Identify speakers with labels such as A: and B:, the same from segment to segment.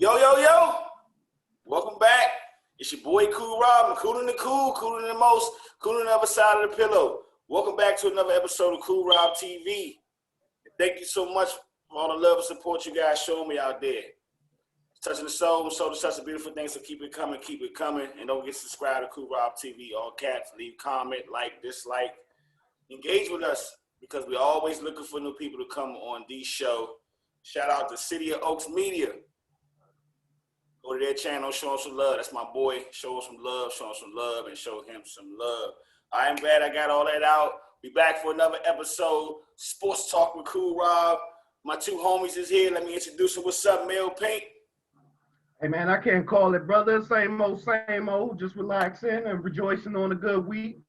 A: Yo, yo, yo. Welcome back. It's your boy Cool Rob. Cooler than the cool, cooler than the most, cooler than the other side of the pillow. Welcome back to another episode of Cool Rob TV. Thank you so much for all the love and support you guys show me out there. It's touching the soul to touch the beautiful things, so keep it coming, and don't forget to subscribe to Cool Rob TV, all caps, leave comment, like, dislike, engage with us because we're always looking for new people to come on the show. Shout out to City of Oaks Media. Go to their channel, show them some love. That's my boy. Show him some love, and show him some love. I am glad I got all that out. We back for another episode. Sports Talk with Cool Rob. My two homies is here. Let me introduce them. What's up, Mel Pink?
B: Hey, man, I can't call it, brother. Same old. Just relaxing and rejoicing on a good week.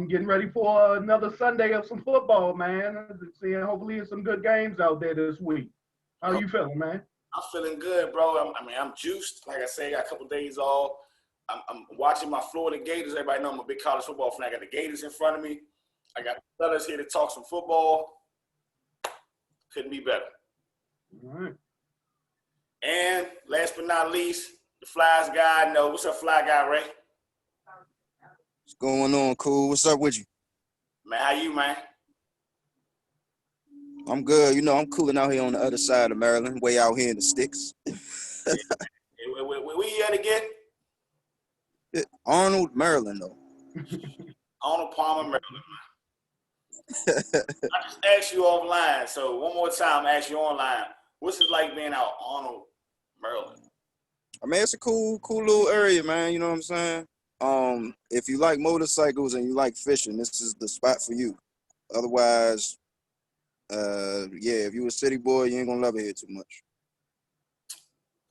B: Getting ready for another Sunday of some football, man. Seeing hopefully some good games out there this week. How you feeling, man?
A: I'm feeling good, bro. I'm juiced. Like I say, I got a couple days off. I'm watching my Florida Gators. Everybody know I'm a big college football fan. I got the Gators in front of me. I got the fellas here to talk some football. Couldn't be better.
B: All right.
A: And last but not least, the Flies guy. No, what's up, Fly guy, Ray?
C: What's going on, cool? What's up with you?
A: Man, how you, man?
C: I'm good. You know, I'm cooling out here on the other side of Maryland, way out here in the sticks.
A: Where you at again?
C: Arnold, Maryland, though.
A: Arnold Palmer, Maryland. I just asked you offline, so one more time, I ask you online. What's it like being out Arnold, Maryland?
C: I mean, it's a cool little area, man. You know what I'm saying? If you like motorcycles and you like fishing, this is the spot for you. Otherwise, if you a city boy, you ain't gonna love it here too much.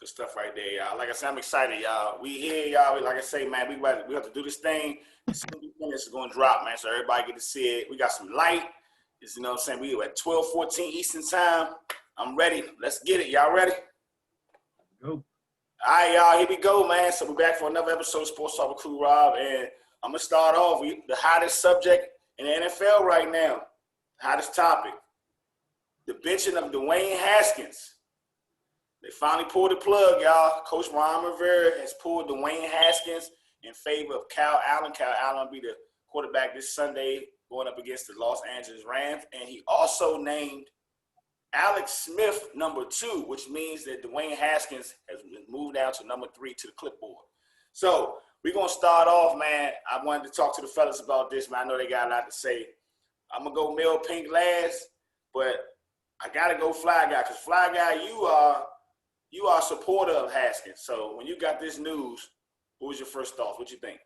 A: Good stuff right there, y'all. Like I said, I'm excited, y'all. We here, y'all. Like I say, man, we have to do this thing. This is going to drop, man, so everybody get to see it. We got some light. You know what I'm saying? We at 12:14 Eastern time. I'm ready. Let's get it. Y'all ready?
B: Go.
A: All right, y'all. Here we go, man. So we're back for another episode of Sports Talk with Cool Rob, and I'm going to start off with the hottest subject in the NFL right now. Hottest topic. The benching of Dwayne Haskins. They finally pulled the plug, y'all. Coach Ron Rivera has pulled Dwayne Haskins in favor of Kyle Allen. Kyle Allen will be the quarterback this Sunday going up against the Los Angeles Rams. And he also named Alex Smith number 2, which means that Dwayne Haskins has moved down to number 3 to the clipboard. So we're going to start off, man. I wanted to talk to the fellas about this, man. I know they got a lot to say. I'm going to go Mel Pink last, but I got to go Fly Guy because Fly Guy, you are a supporter of Haskins. So when you got this news, what was your first thoughts? What you think?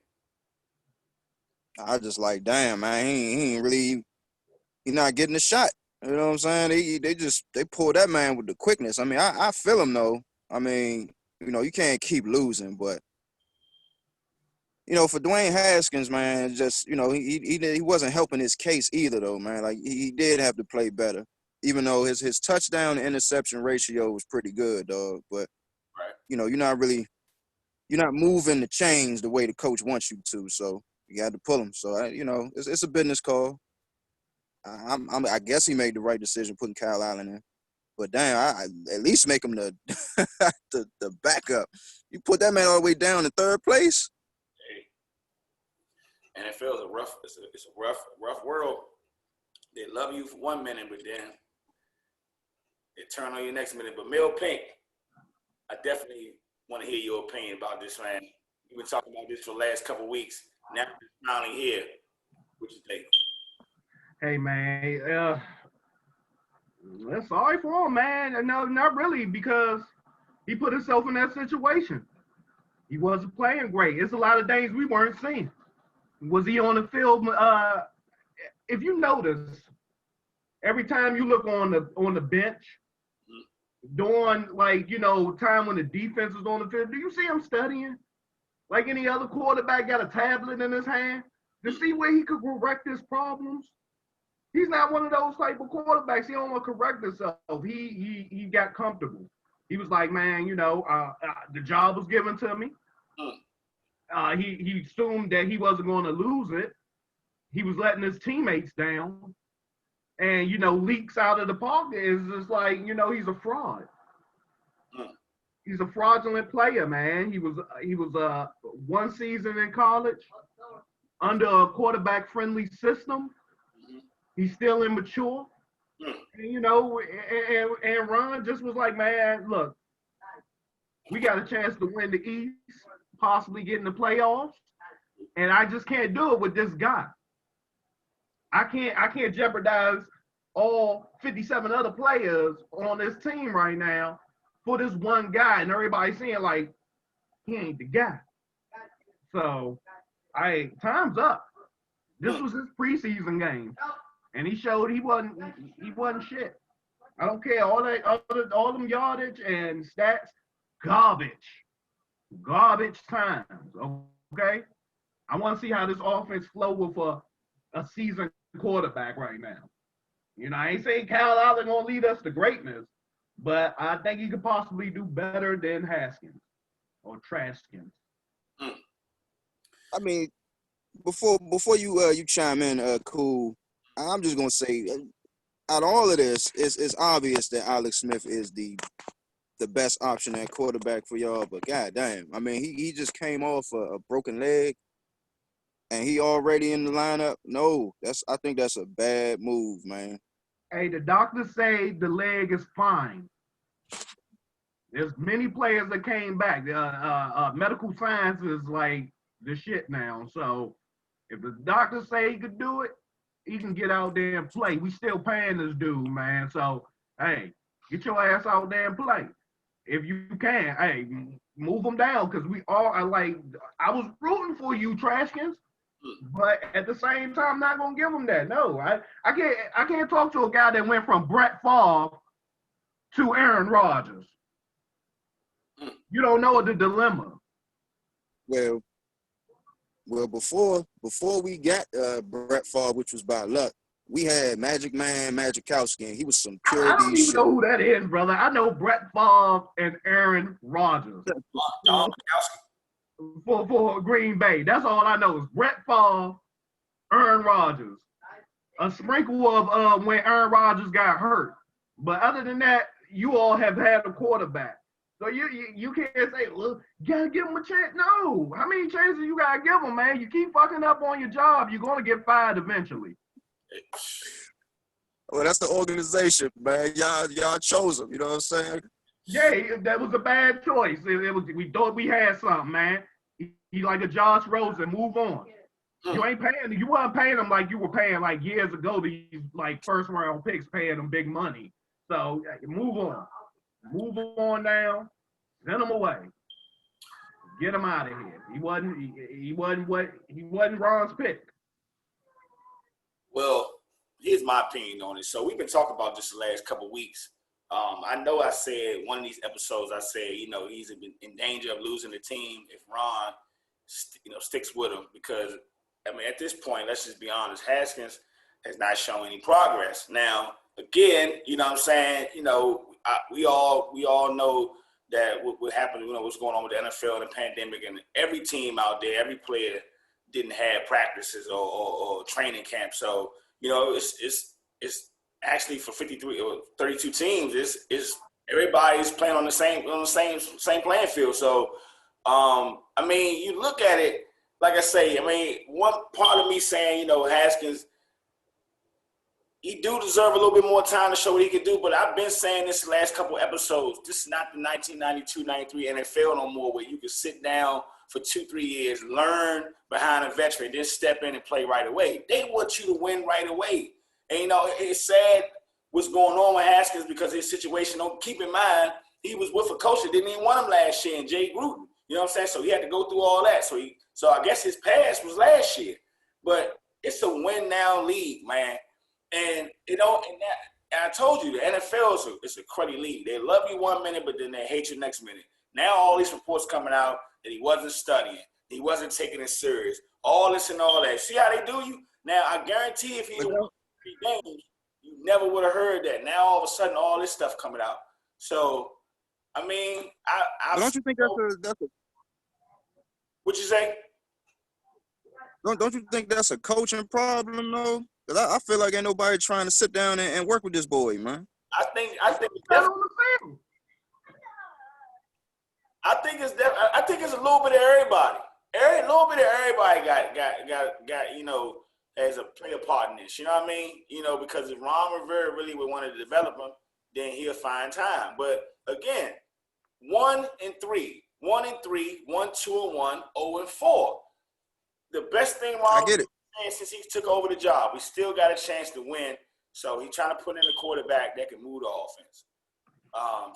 C: I just like, damn, man, he ain't really, he not getting a shot. You know what I'm saying? They pulled that man with the quickness. I mean, I feel him though. I mean, you know, you can't keep losing, but you know, for Dwayne Haskins, man, just, you know, he wasn't helping his case either though, man. Like he did have to play better. Even though his touchdown to interception ratio was pretty good, dog. But,
A: right.
C: You know, you're not moving the chains the way the coach wants you to. So you got to pull him. So, you know, it's a business call. I guess he made the right decision putting Kyle Allen in. But, damn, I at least make him the the backup. You put that man all the way down in third place.
A: Hey. NFL is a rough world. They love you for 1 minute, but then they turn on you next minute. But Mel Pink, I definitely want to hear your opinion about this, man. You've been talking about this for the last couple of weeks. Now it's finally here. What you think?
B: Hey, man. Sorry for him, man. No, not really, because he put himself in that situation. He wasn't playing great. It's a lot of things we weren't seeing. Was he on the field? If you notice, every time you look on the bench, during, like, you know, time when the defense is on the field, do you see him studying? Like any other quarterback got a tablet in his hand to see where he could correct his problems? He's not one of those type of quarterbacks. He don't want to correct himself. He got comfortable. He was like, man, you know, the job was given to me. He assumed that he wasn't going to lose it. He was letting his teammates down. And, you know, leaks out of the pocket is just like, you know, he's a fraud. He's a fraudulent player, man. He was one season in college under a quarterback friendly system. He's still immature. And, you know, and Ron just was like, man, look, we got a chance to win the East, possibly get in the playoffs, and I just can't do it with this guy. I can't jeopardize all 57 other players on this team right now for this one guy, and everybody's saying like he ain't the guy. So, time's up. This was his preseason game, and he showed he wasn't shit. I don't care all them yardage and stats, garbage times. Okay, I want to see how this offense flow with a seasoned quarterback right now. You know, I ain't saying Kyle Allen gonna lead us to greatness, but I think he could possibly do better than Haskins or Traskins.
C: I mean, before you chime in, cool. I'm just gonna say, out of all of this, it's obvious that Alex Smith is the best option at quarterback for y'all. But goddamn, I mean, he just came off a broken leg, and he already in the lineup. No, I think that's a bad move, man.
B: Hey, the doctors say the leg is fine. There's many players that came back. Medical science is like the shit now. So if the doctors say he could do it, he can get out there and play. We still paying this dude, man. So, hey, get your ass out there and play. If you can, hey, move him down, because we all are like, I was rooting for you, Trashkins, but at the same time, I'm not gonna give him that. No, I can't talk to a guy that went from Brett Favre to Aaron Rodgers. You don't know the dilemma.
C: Well, before we got Brett Favre, which was by luck, we had Magic Man, Magikowski, and he was some pure
B: I don't
C: D
B: even
C: shit.
B: know who that is, brother. I know Brett Favre and Aaron Rodgers for Green Bay. That's all I know is Brett Favre, Aaron Rodgers. A sprinkle of when Aaron Rodgers got hurt. But other than that, you all have had a quarterback. So you can't say, well, you gotta give him a chance. No. How many chances you gotta give him, man? You keep fucking up on your job, you're gonna get fired eventually.
C: Well, that's the organization, man. Y'all chose him. You know what I'm saying?
B: Yeah, that was a bad choice. We thought we had something, man. He like a Josh Rosen. Move on. You ain't paying. You weren't paying him like you were paying like years ago. These like first round picks, paying them big money. So move on. Move on now. Send him away. Get him out of here. He wasn't Ron's pick.
A: Well, here's my opinion on it. So we've been talking about this the last couple of weeks. I know I said one of these episodes, I said, you know, he's in danger of losing the team if Ron, sticks with him, because, I mean, at this point, let's just be honest, Haskins has not shown any progress. Now, again, you know what I'm saying, we all know that what happened, what's going on with the NFL and the pandemic, and every team out there, every player didn't have practices or training camp. So, it's actually for 53 or 32 teams, is everybody's playing on the same playing field. So, I mean, you look at it, like I say, I mean, one part of me saying, Haskins, he do deserve a little bit more time to show what he can do, but I've been saying this the last couple episodes. This is not the 1992-93 NFL no more, where you can sit down for 2-3 years, learn behind a veteran, then step in and play right away. They want you to win right away. And, it's sad what's going on with Haskins because of his situation. Don't keep in mind, he was with a coach that didn't even want him last year, and Jay Gruden. You know what I'm saying? So he had to go through all that. So I guess his past was last year. But it's a win-now league, man. And, and I told you, the NFL is a cruddy league. They love you 1 minute, but then they hate you next minute. Now all these reports coming out that he wasn't studying. He wasn't taking it serious. All this and all that. See how they do you? Now, I guarantee if he won 3 games, you never would have heard that. Now, all of a sudden, all this stuff coming out. So, I mean,
C: don't you think that's a
A: what you say?
C: Don't you think that's a coaching problem, though? Because I feel like ain't nobody trying to sit down and work with this boy, man.
A: I think
B: Not on the field.
A: little bit of everybody. A little bit of everybody got as a player part in this. You know what I mean? Because if Ron Rivera really would want to develop him, then he'll find time. But again, 1-3, 1-3, 1-2-1, 0-4. The best thing Ron
C: I get it.
A: since he took over the job, we still got a chance to win. So he's trying to put in a quarterback that can move the offense.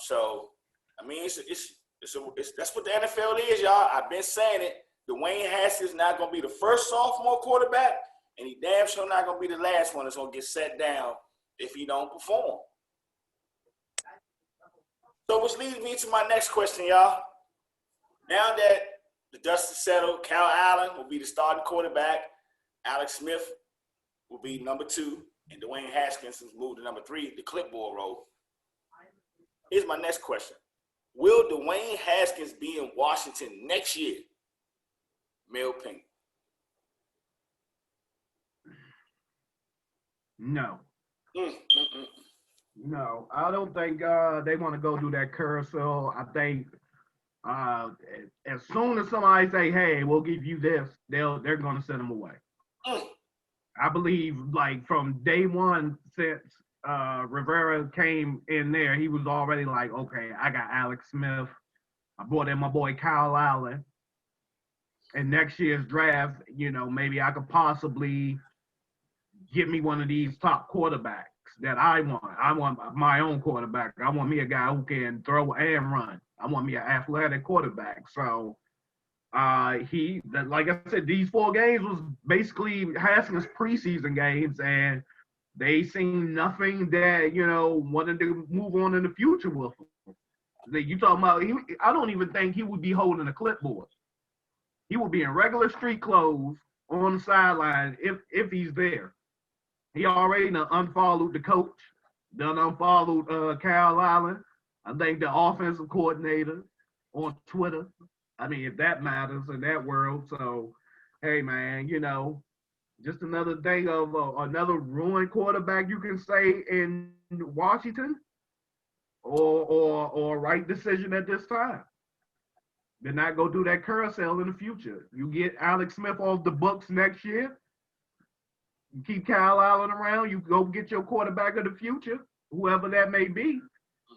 A: So I mean, that's what the NFL is, y'all. I've been saying it. Dwayne Haskins not gonna be the first sophomore quarterback, and he damn sure not gonna be the last one that's gonna get set down if he don't perform. So which leads me to my next question, y'all. Now that the dust is settled, Cal Allen will be the starting quarterback. Alex Smith will be number 2, and Dwayne Haskins has moved to number 3, the clipboard role. Here's my next question. Will Dwayne Haskins be in Washington next year? Mel Pink.
B: No. No, I don't think they want to go do that carousel. I think as soon as somebody say, "Hey, we'll give you this," they're going to send them away. I believe, like from day one, since Rivera came in there, he was already like, "Okay, I got Alex Smith. I brought in my boy Kyle Allen, and next year's draft, maybe I could possibly get me one of these top quarterbacks that I want. I want my own quarterback. I want me a guy who can throw and run. I want me an athletic quarterback." So like I said, these 4 games was basically Haskins' preseason games, and they seen nothing that, wanted to move on in the future with him. You talking about, I don't even think he would be holding a clipboard. He would be in regular street clothes on the sideline if he's there. He already done unfollowed the coach, done unfollowed Kyle Allen. I think the offensive coordinator on Twitter. I mean, if that matters in that world. So, hey, man, just another thing of another ruined quarterback, you can say, in Washington, or right decision at this time. They're not going to do that carousel in the future. You get Alex Smith off the books next year. You keep Kyle Allen around. You go get your quarterback of the future, whoever that may be,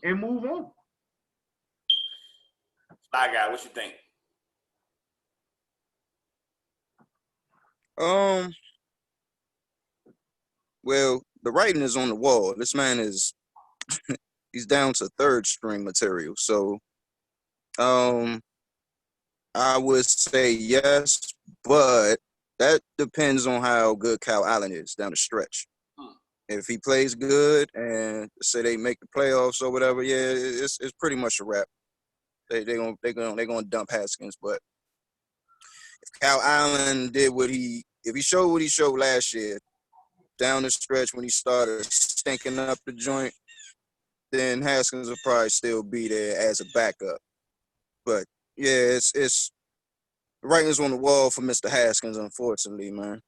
B: and move on.
A: Fly Guy, what you think?
C: Well, the writing is on the wall. This man is he's down to 3rd string material. So I would say yes, but that depends on how good Kyle Allen is down the stretch. If he plays good and say they make the playoffs or whatever, yeah, it's pretty much a wrap. They're gonna dump Haskins. But if Kyle Allen if he showed what he showed last year, down the stretch when he started stinking up the joint, then Haskins will probably still be there as a backup. But yeah, it's the writing's on the wall for Mr. Haskins, unfortunately, man.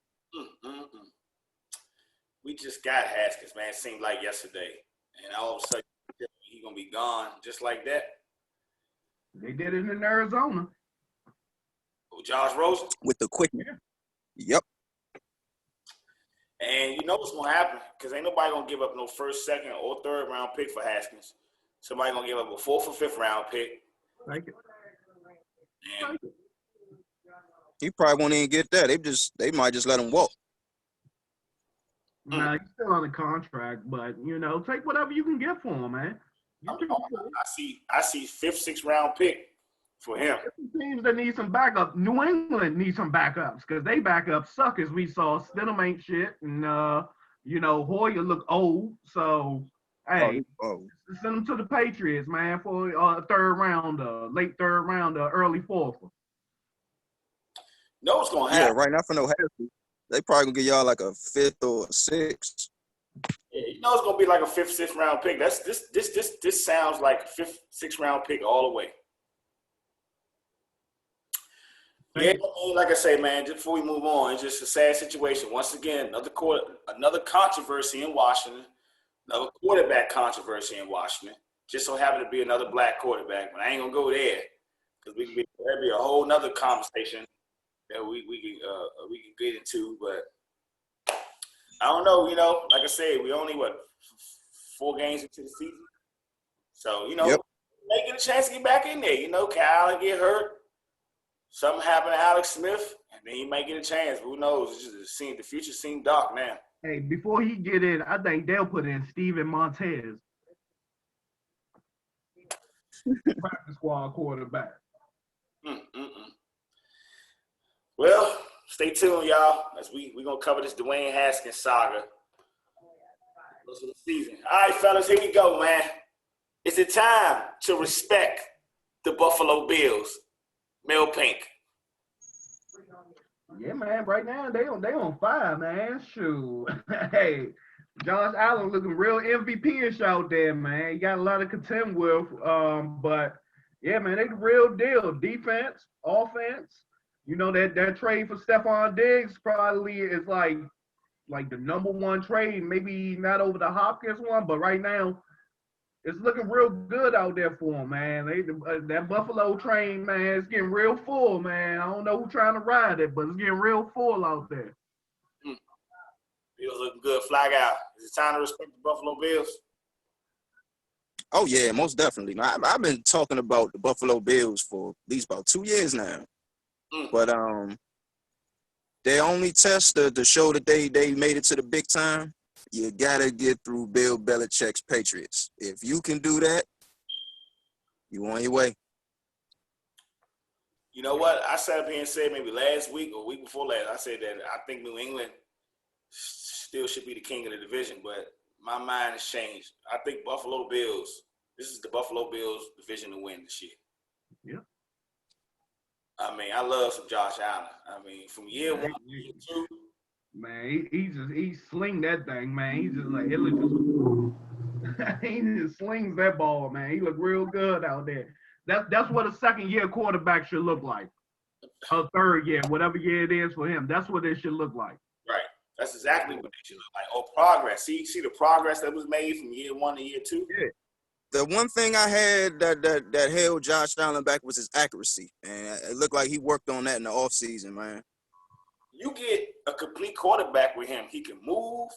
A: We just got Haskins, man. It seemed like yesterday. And all of a sudden, he's going to be gone just like that.
B: They did it in Arizona.
A: With Josh Rosen?
C: With the quickness. Yeah. Yep.
A: And you know what's going to happen, because ain't nobody going to give up no 1st, 2nd, or 3rd round pick for Haskins. Somebody going to give up a 4th or 5th round pick.
B: Thank you.
A: And
C: He probably won't even get that. They might just let him walk.
B: Nah, he's still on the contract, but take whatever you can get for him, man.
A: I see 5th, 6th round pick for him.
B: Teams that need some backup. New England needs some backups because they backups suck, as we saw. Stidham ain't shit, and Hoyer look old. So hey, send them to the Patriots, man, for a 3rd rounder, late 3rd rounder, early 4th.
A: Know what's going to happen?
C: Yeah, right now for no Haskins, they probably gonna get y'all like a 5th or a 6th.
A: Yeah, it's going to be like a 5th, 6th round pick. This sounds like a 5th, 6th round pick all the way. Yeah, like I say, man, just before we move on, it's just a sad situation. Once again, another controversy in Washington, another quarterback controversy in Washington. Just so happened to be another black quarterback, but I ain't going to go there because we can be That'd be a whole nother conversation that we can get into, but I don't know. Like I said, we only 4 games into the season, so
C: Yep.
A: may get a chance to get back in there. Kyle get hurt, something happened to Alex Smith, and then he might get a chance. Who knows? The future seems dark now.
B: Hey, before he get in, I think they'll put in Steven Montez, practice squad quarterback.
A: Well, stay tuned, y'all, as we're going to cover this Dwayne Haskins saga. Most of the season. All right, fellas, here we go, man. Is it time to respect the Buffalo Bills? Mel Pink.
B: Yeah, man. Right now they on fire, man. Shoot. Hey, Josh Allen looking real MVP-ish out there, man. He got a lot of contend with. But yeah, man, they the real deal. Defense, offense. That trade for Stephon Diggs probably is like the number 1 trade. Maybe not over the Hopkins one, but right now it's looking real good out there for them, man. That Buffalo train, man, it's getting real full, man. I don't know who's trying to ride it, but it's getting real full out there.
A: Bills looking good. Flag out. Is it time to respect the Buffalo Bills?
C: Oh yeah, most definitely. I've been talking about the Buffalo Bills for at least about 2 years now. But their only test to show that they made it to the big time, you gotta get through Bill Belichick's Patriots. If you can do that, you on your way.
A: You know what? I sat up here and said maybe last week or week before last, I said that I think New England still should be the king of the division, but my mind has changed. I think Buffalo Bills, this is the Buffalo Bills division to win this year.
B: Yeah.
A: I mean, I love some Josh Allen. I mean, from year 1 to year 2.
B: Man, he sling that thing, man. He's just like, he just slings that ball, man. He look real good out there. That's what a second-year quarterback should look like. A third year, whatever year it is for him. That's what it should look like.
A: Right. That's exactly what it should look like. Oh, progress. See the progress that was made from year 1 to year 2?
B: Yeah.
C: The one thing I had that held Josh Allen back was his accuracy, and it looked like he worked on that in the offseason, man.
A: You get a complete quarterback with him. He can move.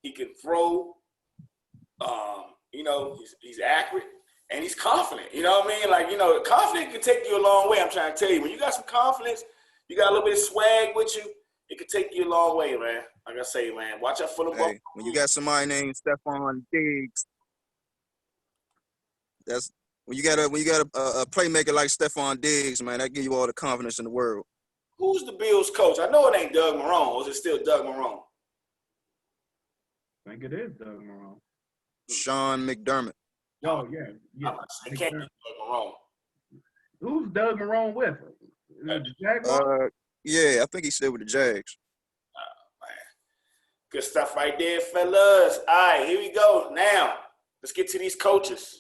A: He can throw. He's accurate and he's confident. You know what I mean? Confidence can take you a long way. I'm trying to tell you, when you got some confidence, you got a little bit of swag with you, it can take you a long way, man. Like I say, man, watch out for the ball.
C: When you got somebody named Stephon Diggs, that's when you got a playmaker like Stephon Diggs, man, that give you all the confidence in the world.
A: Who's the Bills coach? I know it ain't Doug Marrone. Or is it still Doug Marrone?
B: I think it is Doug Marrone.
C: Sean McDermott.
B: Oh, yeah.
A: It can't be Doug Marrone.
B: Who's Doug Marrone with? The Jaguars?
C: Yeah, I think he's still with the Jags.
A: Man. Good stuff right there, fellas. All right, here we go. Now, let's get to these coaches.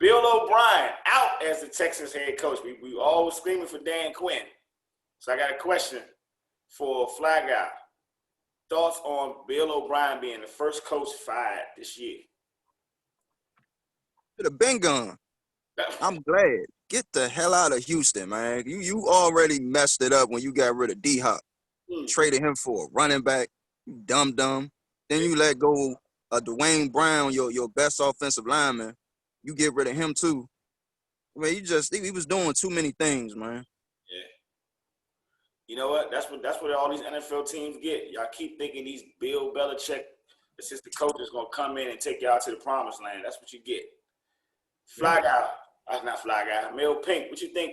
A: Bill O'Brien out as the Texans head coach. We always screaming for Dan Quinn. So I got a question for Flag Guy. Thoughts on Bill O'Brien being the first coach fired this year?
C: Should have been gone. I'm glad. Get the hell out of Houston, man. You already messed it up when you got rid of D-Hop. Traded him for a running back. You dumb. Then you let go of Dwayne Brown, your best offensive lineman. You get rid of him too. I mean, he was doing too many things, man.
A: Yeah. You know what? That's what all these NFL teams get. Y'all keep thinking these Bill Belichick assistant coaches gonna come in and take y'all to the promised land. That's what you get. Not Fly Guy. Mel Pink, what you think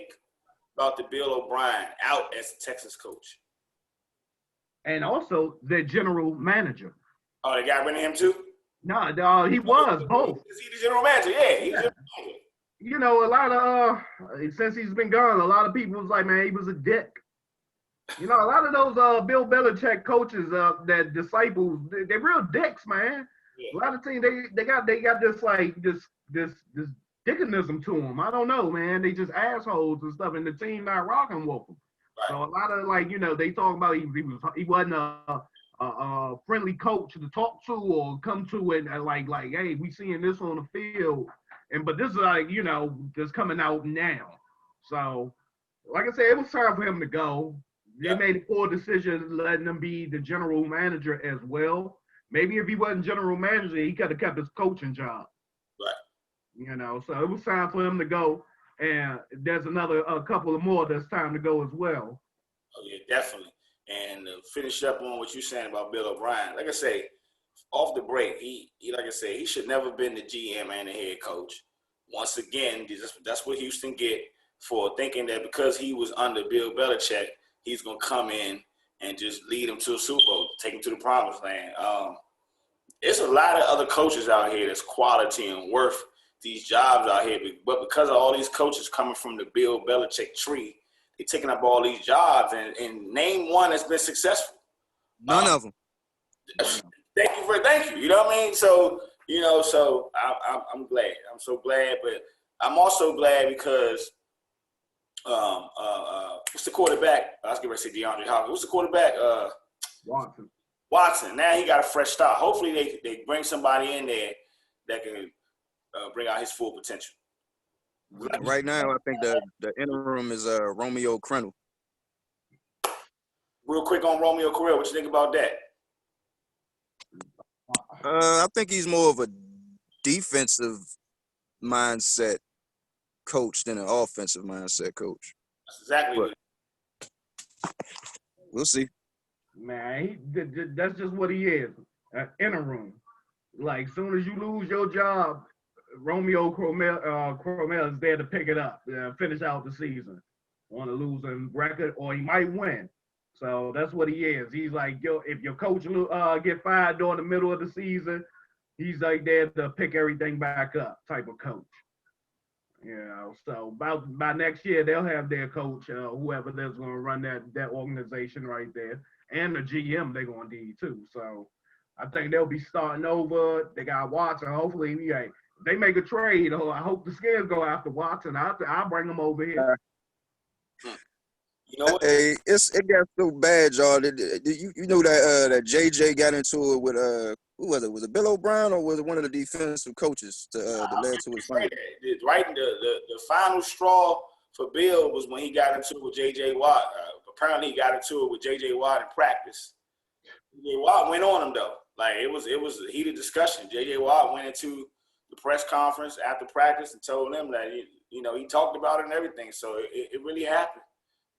A: about the Bill O'Brien out as the Texas coach?
B: And also the general manager.
A: Oh, they got rid of him too?
B: No, he was both.
A: Is he the general manager? Yeah, he's the general manager.
B: A lot of since he's been gone, a lot of people was like, man, he was a dick. A lot of those Bill Belichick coaches, that disciples, they're real dicks, man. Yeah. A lot of teams they got this dickinism to them. I don't know, man. They just assholes and stuff, and the team not rocking with them. Right. So a lot of they talk about he wasn't a friendly coach to talk to or come to it and like, hey, we seeing this on the field, but this is just coming out now. So like I said, it was time for him to go. They
A: Yeah.
B: made a poor decision letting him be the general manager as well. Maybe if he wasn't general manager, he could have kept his coaching job.
A: Right.
B: You know, so it was time for him to go. And there's a couple of more that's time to go as well.
A: Oh, yeah, definitely. And to finish up on what you're saying about Bill O'Brien, like I say, off the break, he like I say, he should never have been the GM and the head coach. Once again, that's what Houston get for thinking that because he was under Bill Belichick, he's going to come in and just lead them to a Super Bowl, take them to the promised land. There's a lot of other coaches out here that's quality and worth these jobs out here, but because of all these coaches coming from the Bill Belichick tree, they're taking up all these jobs, and name one that's been successful.
C: None of them.
A: Thank you. You know what I mean? So, I'm glad. I'm so glad, but I'm also glad because what's the quarterback? I was going to say DeAndre Hopkins. What's the quarterback? Watson. Now he got a fresh start. Hopefully they bring somebody in there that can bring out his full potential.
C: Right now, I think the interim is Romeo Crennel.
A: Real quick on Romeo Crennel, what you think about that?
C: I think he's more of a defensive mindset coach than an offensive mindset coach.
A: That's exactly what.
C: We'll see.
B: Man, that's just what he is, an interim. Like, soon as you lose your job, Romeo Crennel is there to pick it up, finish out the season on a losing record, or he might win. So that's what he is. He's like, if your coach get fired during the middle of the season, he's like there to pick everything back up type of coach. You know, so by next year they'll have their coach, whoever that's going to run that organization right there, and the GM they're going to need too. So I think they'll be starting over. They got Watson. Hopefully, they make a trade. I hope the Skins go after Watson. I'll bring them over here.
A: You know what?
C: Hey, it got so bad, y'all. You know that JJ got into it with who was it? Was it Bill O'Brien or was it one of the defensive coaches that led to his final?
A: Right, the final straw for Bill was when he got into it with J.J. Watt. Apparently, he got into it with J.J. Watt in practice. J.J. Watt went on him though. Like it was a heated discussion. J.J. Watt went into the press conference after practice and told him that he talked about it and everything. So it really happened.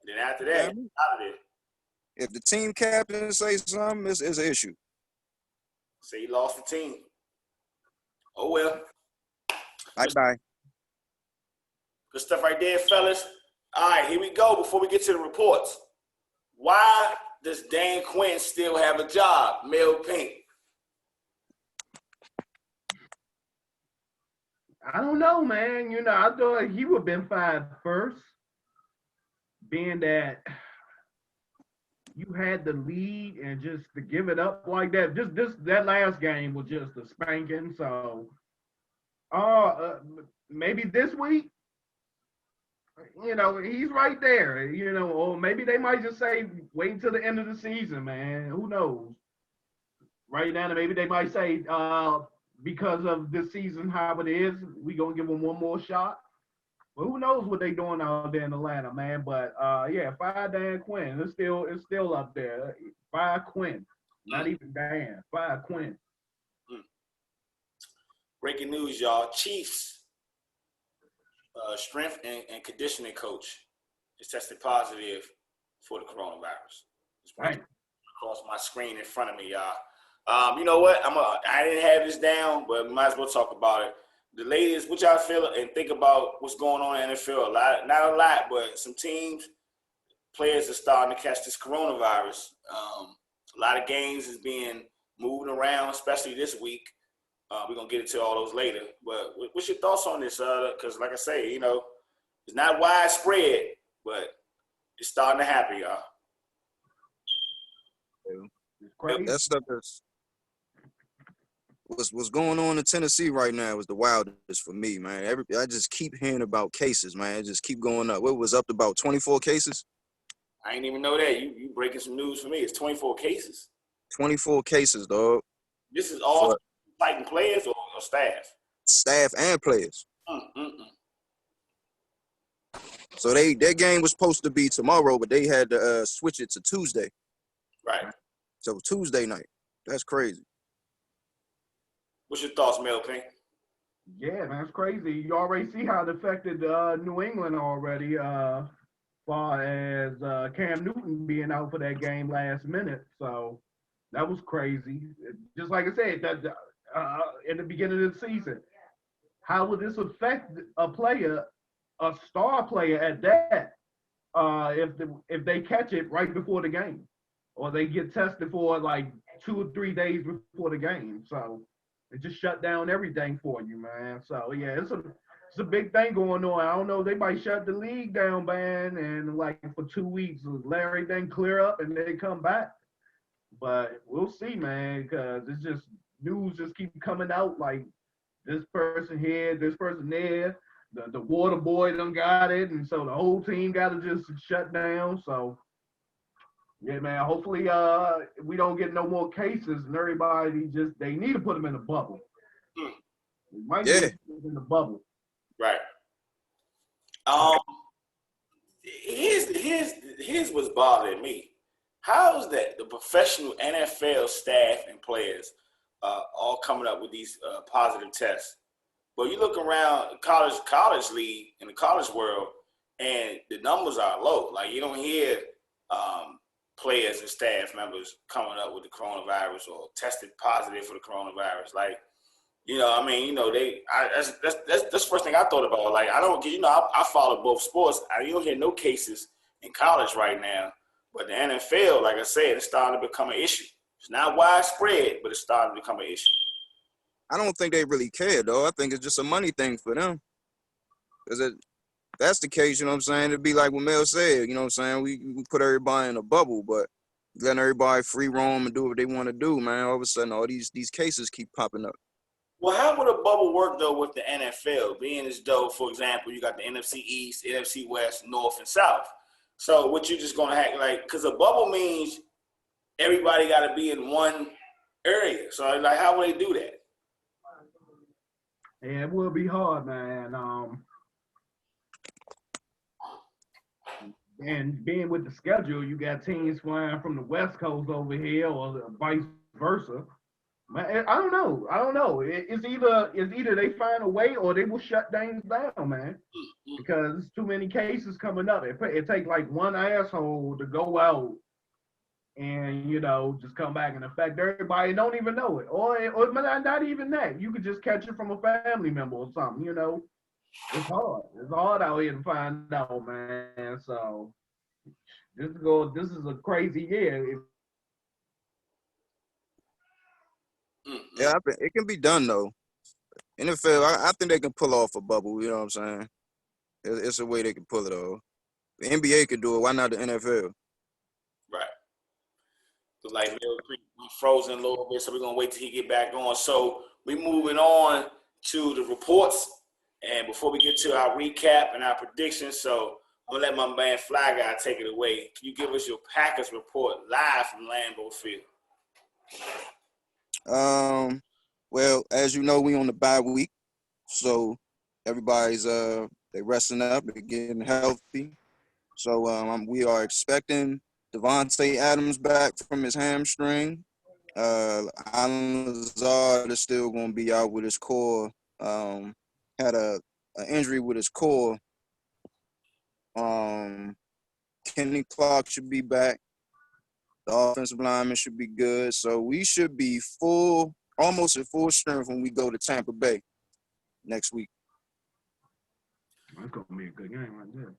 A: And then after that, he out of there.
C: If the team captain says something, it's an issue.
A: So he lost the team. Oh, well.
C: Bye-bye.
A: Good stuff right there, fellas. All right, here we go before we get to the reports. Why does Dan Quinn still have a job? Mel Pink.
B: I don't know, man. I thought he would have been fired first, being that you had the lead and just to give it up like that. That last game was just a spanking. So, maybe this week, he's right there. Or maybe they might just say wait until the end of the season, man. Who knows? Right now, maybe they might say because of this season how it is, we gonna give them one more shot. But who knows what they doing out there in Atlanta, man? But fire Dan Quinn. It's still up there. Fire Quinn. Not even Dan. Fire Quinn.
A: Breaking news, y'all. Chiefs strength and conditioning coach is tested positive for the coronavirus. It's right across my screen in front of me, y'all. You know what? I didn't have this down, but we might as well talk about it. The latest, what y'all feel and think about what's going on in the NFL? Not a lot, but some teams, players are starting to catch this coronavirus. A lot of games is being moved around, especially this week. We're going to get into all those later. But what's your thoughts on this? Because like I say, it's not widespread, but it's starting to happen, y'all.
C: That stuff is what's going on in Tennessee right now is the wildest for me, man. I just keep hearing about cases, man. It just keep going up. What was up to about 24 cases?
A: I didn't even know that. You breaking some news for me. It's 24 cases.
C: 24 cases, dog.
A: This is all fighting players or staff?
C: Staff and players. So their game was supposed to be tomorrow, but they had to switch it to Tuesday.
A: Right.
C: So Tuesday night. That's crazy.
A: What's your thoughts, Mel Pink?
B: Yeah, man, it's crazy. You already see how it affected New England already, far as Cam Newton being out for that game last minute. So that was crazy. Just like I said, that in the beginning of the season, how would this affect a player, a star player at that, if they catch it right before the game, or they get tested for like 2 or 3 days before the game? So it just shut down everything for you, man. So yeah, it's a big thing going on. I don't know. They might shut the league down, man, and like for 2 weeks, let everything clear up and they come back. But we'll see, man, because it's just news just keep coming out like this person here, this person there. The water boy done got it, and so the whole team got to just shut down. So yeah, man. Hopefully, we don't get no more cases, and everybody they need to put them in a bubble. We might need to put them in the bubble.
A: Right. Here's what's bothering me. How is that the professional NFL staff and players all coming up with these positive tests? But you look around college league in the college world, and the numbers are low. Like you don't hear players and staff members coming up with the coronavirus or tested positive for the coronavirus. Like, that's the first thing I thought about. Like, I follow both sports. You don't hear no cases in college right now, but the NFL, like I said, it's starting to become an issue. It's not widespread, but it's starting to become an issue.
C: I don't think they really care, though. I think it's just a money thing for them. Because that's the case, you know what I'm saying? It'd be like what Mel said, you know what I'm saying? We put everybody in a bubble, but letting everybody free roam and do what they want to do, man. All of a sudden, all these cases keep popping up.
A: Well, how would a bubble work, though, with the NFL? Being as though, for example, you got the NFC East, NFC West, North, and South. So what you just going to have, like, because a bubble means everybody got to be in one area. So, like, how would they do that?
B: Yeah, it will be hard, man. And being with the schedule, you got teams flying from the West Coast over here, or vice versa. Man, I don't know. It's either they find a way or they will shut things down, man. Because there's too many cases coming up. It takes like one asshole to go out and just come back and affect everybody and don't even know it, or not even that. You could just catch it from a family member or something. It's hard out here to find out, man. So this is a crazy year.
C: Yeah, it can be done though. NFL, I think they can pull off a bubble. You know what I'm saying? It's a way they can pull it off. The NBA can do it. Why not the NFL?
A: Right. So like we frozen a little bit, so we're gonna wait till he get back on. So we moving on to the reports, and before we get to our recap and our predictions, so I'm gonna let my man Fly Guy take it away. Can you give us your Packers report live from Lambeau Field?
C: Well, as you know, we on the bye week, so everybody's they resting up, they're getting healthy. So we are expecting Devontae Adams back from his hamstring. Alan Lazard is still going to be out with his core. Had an injury with his core. Kenny Clark should be back. The offensive lineman should be good. So we should be almost at full strength when we go to Tampa Bay next week.
B: That's going to be a good game right there.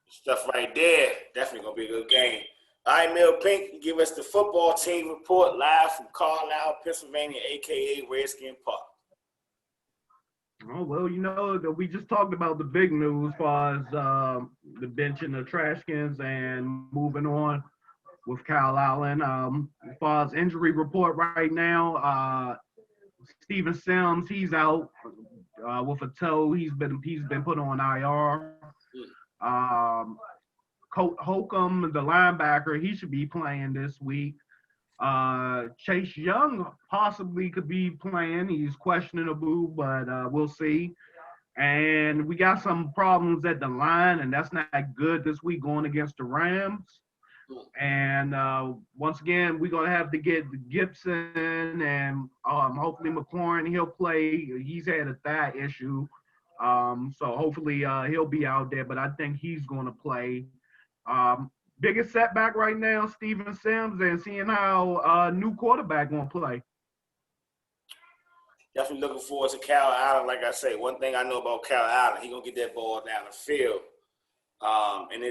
A: Stuff right there. Definitely going to be a good game. All right, Mel Pink, give us the football team report live from Carlisle, Pennsylvania, a.k.a. Redskin Park.
B: Oh, well, we just talked about the big news as far as the benching of trash cans and moving on with Kyle Allen. As far as injury report right now, Steven Sims, he's out with a toe. He's been put on IR. Holcomb, the linebacker, he should be playing this week. Chase Young possibly could be playing. He's questionable, but we'll see. And we got some problems at the line, and that's not good this week going against the Rams. And once again, we're gonna have to get Gibson and hopefully McLaurin. He'll play. He's had a thigh issue, so hopefully he'll be out there. But I think he's gonna play. Biggest setback right now, Steven Sims, and seeing how new quarterback gonna play.
A: Definitely looking forward to Cal Allen. Like I say, one thing I know about Cal Allen, he gonna get that ball down the field. And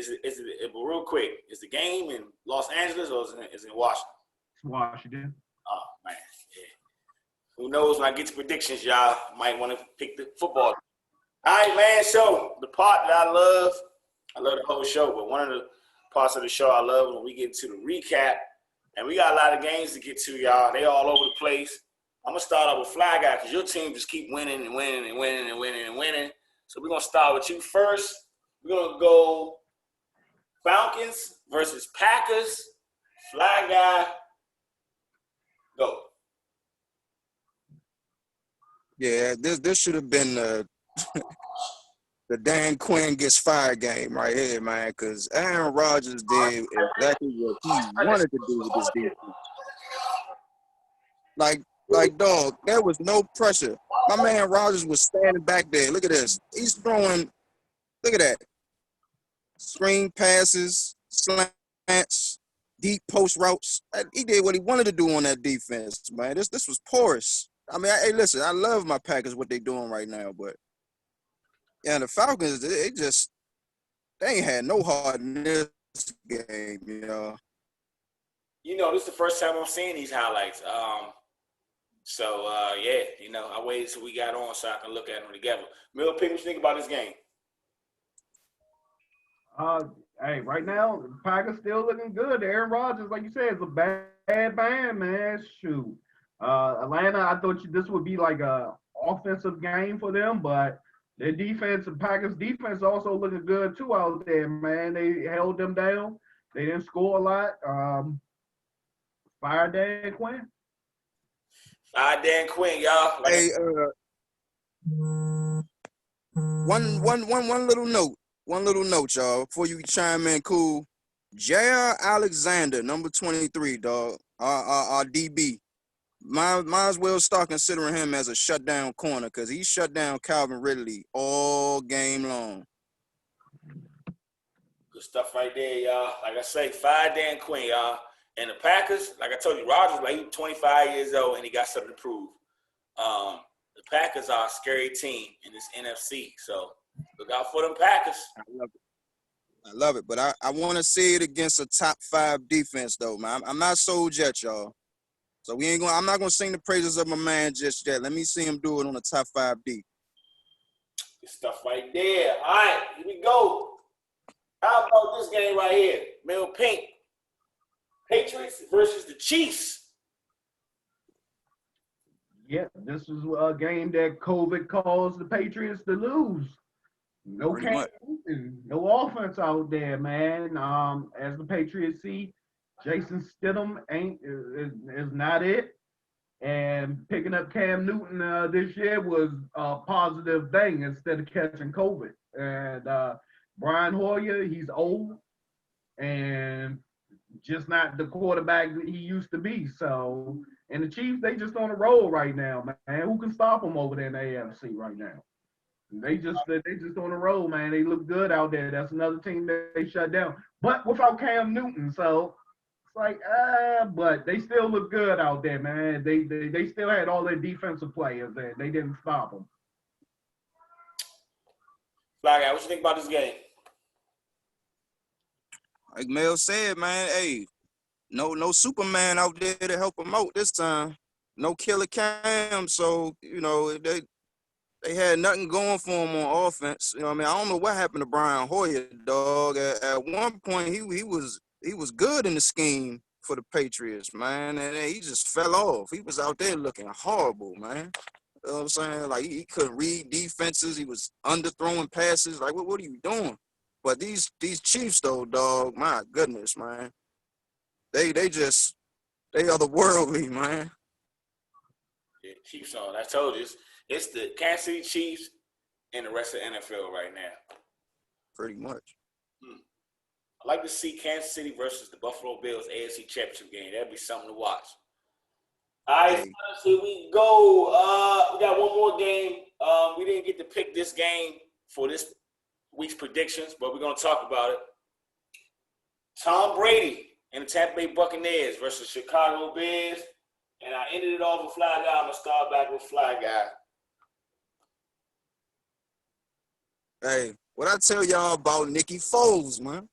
A: but real quick, is the game in Los Angeles or is it in Washington?
B: It's Washington.
A: Oh man, yeah. Who knows? When I get to predictions, y'all might want to pick the football. All right, man. So the part that I love the whole show, but one of the parts of the show I love when we get into the recap, and we got a lot of games to get to, y'all. They all over the place. I'm gonna start off with Fly Guy because your team just keep winning and winning and winning and winning and winning. So we're gonna start with you first. We're going to go Falcons versus Packers. Fly Guy, go.
C: Yeah, this should have been the Dan Quinn gets fired game right here, man, because Aaron Rodgers did exactly what he wanted to do with this defense. Like, dog, there was no pressure. My man Rodgers was standing back there. Look at this. He's throwing, look at that. Screen passes, slants, deep post routes. He did what he wanted to do on that defense, man. This was porous. I mean, hey, listen, I love my Packers, what they doing right now, but yeah, the Falcons, they ain't had no heart in this game, you know.
A: You know, this is the first time I'm seeing these highlights. So yeah, you know, I waited till we got on so I can look at them together. Mill Pig, what you think about this game?
B: Hey, right now, the Packers still looking good. Aaron Rodgers, like you said, is a bad man, man. Shoot. Atlanta, I thought this would be like a offensive game for them, but their defense, the Packers defense also looking good too out there, man. They held them down. They didn't score a lot. Fire Dan Quinn.
A: Fire Dan Quinn, y'all. Like,
C: Hey, one little note. One little note, y'all, before you chime in, cool. J.R. Alexander, number 23, dog, our DB. Might as well start considering him as a shutdown corner because he shut down Calvin Ridley all game long.
A: good stuff right there, y'all. Like I say, fire Dan Quinn, y'all. And the Packers, like I told you, Rodgers, like, he was 25 years old and he got something to prove. The Packers are a scary team in this NFC, so look out for them Packers.
C: I love it, but I want to see it against a top 5 defense, though, man. I'm not sold yet, y'all. So I'm not gonna sing the praises of my man just yet. Let me see him do it on a top 5 D.
A: Good stuff right there. All right, here we go. How about this game right here? Mill Pink. Patriots versus the Chiefs.
B: Yeah, this is a game that COVID caused the Patriots to lose. No no offense out there, man. As the Patriots see, Jason Stidham is not it. And picking up Cam Newton this year was a positive thing instead of catching COVID. And Brian Hoyer, he's old and just not the quarterback that he used to be. So, and the Chiefs, they just on a roll right now, man. Who can stop them over there in the AFC right now? They just on a roll, man. They look good out there. That's another team that they shut down, but without Cam Newton. So it's like, but they still look good out there, man. They still had all their defensive players there. They didn't stop them.
A: Fly Guy, what you think about this game?
C: Like Mel said, man, hey, no Superman out there to help him out this time. No Killer Cam, so, you know, they had nothing going for him on offense. You know what I mean? I don't know what happened to Brian Hoyer, dog. At one point, he was good in the scheme for the Patriots, man, and he just fell off. He was out there looking horrible, man. You know what I'm saying? Like, he couldn't read defenses. He was underthrowing passes. Like, what are you doing? But these Chiefs, though, dog, my goodness, man. They otherworldly, man.
A: Yeah, Chiefs on. I told you, it's the Kansas City Chiefs in the rest of the NFL right now.
C: Pretty much.
A: I'd like to see Kansas City versus the Buffalo Bills AFC Championship game. That'd be something to watch. All right,
C: Hey.
A: here we go. We got one more game. We didn't get to pick this game for this week's predictions, but we're going to talk about it. Tom Brady and the Tampa Bay Buccaneers versus Chicago Bears. And I ended it off with Fly Guy. I'm going to start back with Fly Guy.
C: Hey, what I tell y'all about Nicky Foles, man?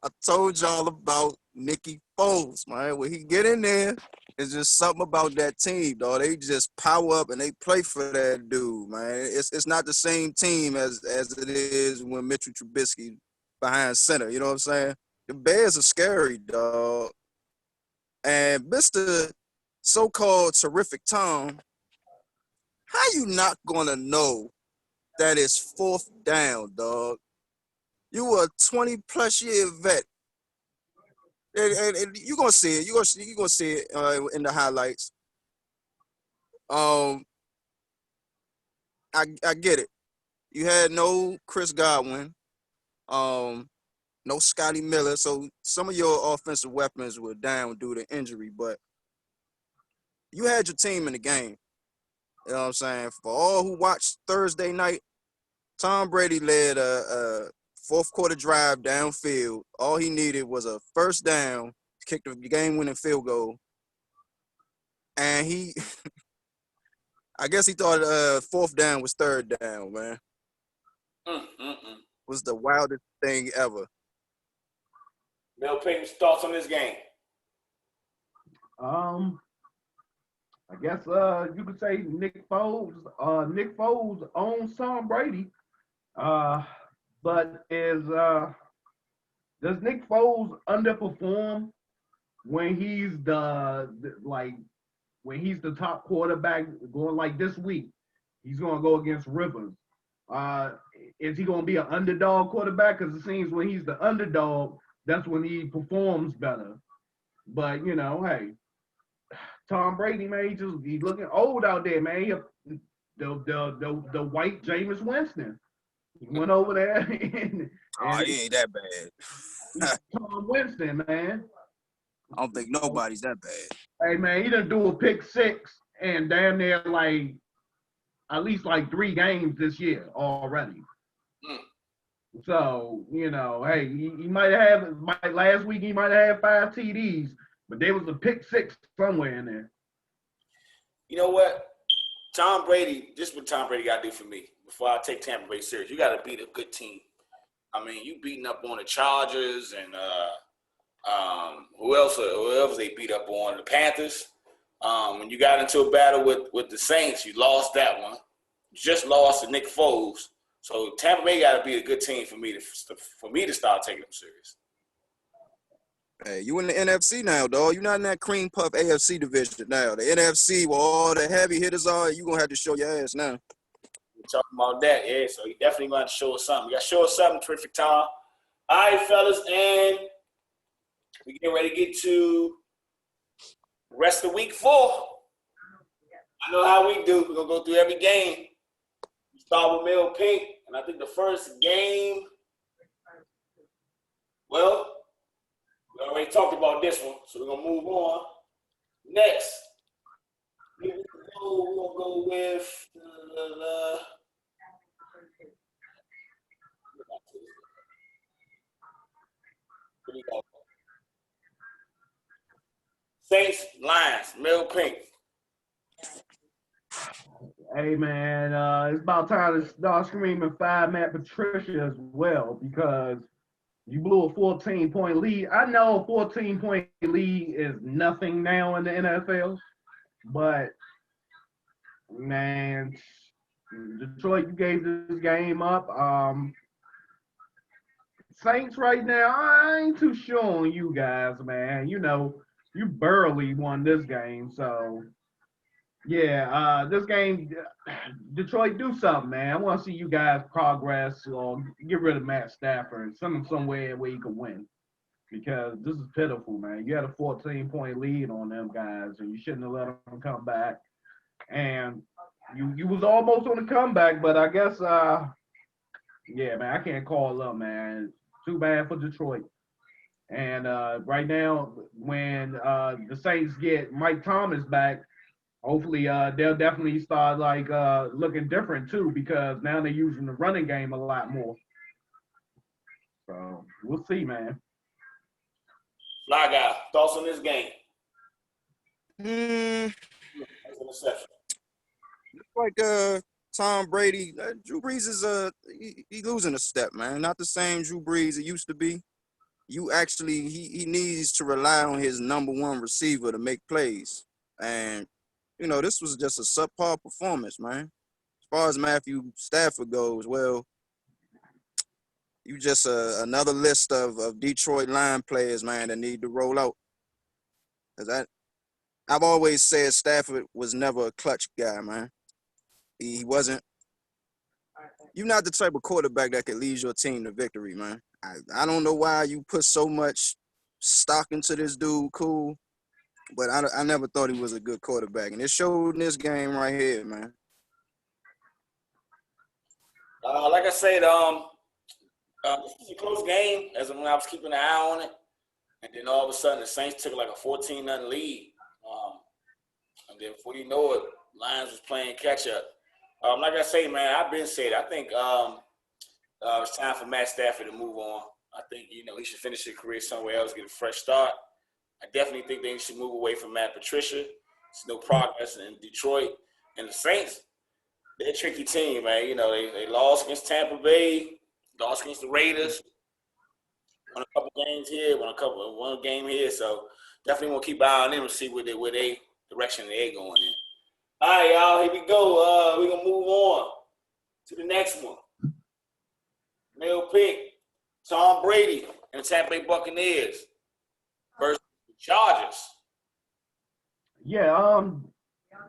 C: I told y'all about Nicky Foles, man. When he get in there, it's just something about that team, dog. They just power up and they play for that dude, man. It's not the same team as it is when Mitchell Trubisky behind center. You know what I'm saying? The Bears are scary, dog. And Mr. So-called terrific Tom, how you not gonna know that it's 4th down, dog? You were a 20-plus year vet. And you're gonna see it. You're gonna see it in the highlights. I get it. You had no Chris Godwin, no Scotty Miller, so some of your offensive weapons were down due to injury, but you had your team in the game. You know what I'm saying? For all who watched Thursday night, Tom Brady led a fourth quarter drive downfield. All he needed was a first down to kick the game-winning field goal. And he, I guess he thought 4th down was 3rd down, man. Was the wildest thing ever.
A: Mel Payton's thoughts on this game?
B: I guess you could say Nick Foles owns Tom Brady. But does Nick Foles underperform when he's when he's the top quarterback going like this week? He's gonna go against Rivers. Is he gonna be an underdog quarterback? Because it seems when he's the underdog, that's when he performs better. But you know, hey, Tom Brady, man, he's looking old out there, man. The white Jameis Winston. He went over there and
C: He ain't that bad.
B: Tom Winston, man.
C: I don't think nobody's that bad.
B: Hey, man, he done do a pick 6 and damn near like at least like 3 games this year already. So, you know, hey, he might have last week he might have 5 TDs, but there was a pick 6 somewhere in there.
A: You know what? Tom Brady, this is what Tom Brady got to do for me. Before I take Tampa Bay serious, you got to beat a good team. I mean, you beating up on the Chargers and who else they beat up on? The Panthers. When you got into a battle with the Saints, you lost that one. You just lost to Nick Foles. So Tampa Bay got to be a good team for me to start taking them serious.
C: Hey, you in the NFC now, dog. You're not in that cream puff AFC division now. The NFC, where all the heavy hitters are, you're going to have to show your ass now.
A: We're talking about that, yeah. So you definitely going to show us something. You got to show us something, terrific Tom. All right, fellas, and we get ready to get to the rest of week 4. I know how we do. We're going to go through every game. We start with Mel Pink, and I think the first game, well, we already talked about this one, so we're going to move on. Next, we're going to go with Saints, Lions, Mel Pink.
B: Hey, man, it's about time to start screaming 5 Matt Patricia as well because you blew a 14-point lead. I know a 14-point lead is nothing now in the NFL, but, man, Detroit, you gave this game up. Saints right now, I ain't too sure on you guys, man. You know, you barely won this game, so yeah, this game, Detroit, do something, man. I want to see you guys progress or get rid of Matt Stafford, send him somewhere where you can win because this is pitiful, man. You had a 14-point lead on them guys, and you shouldn't have let them come back. And You was almost on the comeback, but I guess yeah, man, I can't call up, man. Too bad for Detroit. And right now, when the Saints get Mike Thomas back, hopefully they'll definitely start like looking different too, because now they're using the running game a lot more. So we'll see, man.
A: Fly guy, thoughts on this game?
C: Mm,
A: That's an interception.
C: like Tom Brady, Drew Brees is he losing a step, man. Not the same Drew Brees it used to be. You actually he needs to rely on his number one receiver to make plays. And this was just a subpar performance, man. As far as Matthew Stafford goes, well, you just another list of Detroit line players, man, that need to roll out. Because I've always said Stafford was never a clutch guy, man. He wasn't. You're not the type of quarterback that can lead your team to victory, man. I don't know why you put so much stock into this dude, cool, but I never thought he was a good quarterback. And it showed in this game right here, man.
A: Like I said, this was a close game as when I was keeping an eye on it. And then all of a sudden, the Saints took like a 14-0 lead. And then before you know it, Lions was playing catch-up. Like I say, man, I've been saying, I think it's time for Matt Stafford to move on. I think, he should finish his career somewhere else, get a fresh start. I definitely think they should move away from Matt Patricia. There's no progress in Detroit. And the Saints, they're a tricky team, man. They lost against Tampa Bay, lost against the Raiders, won a couple games here, one game here. So definitely want to keep an eye on them and see where they direction they're going in. All right, y'all, here we go. We're going to move on to the next one. Male pick, Tom Brady and the Tampa Bay Buccaneers versus the Chargers.
B: Yeah,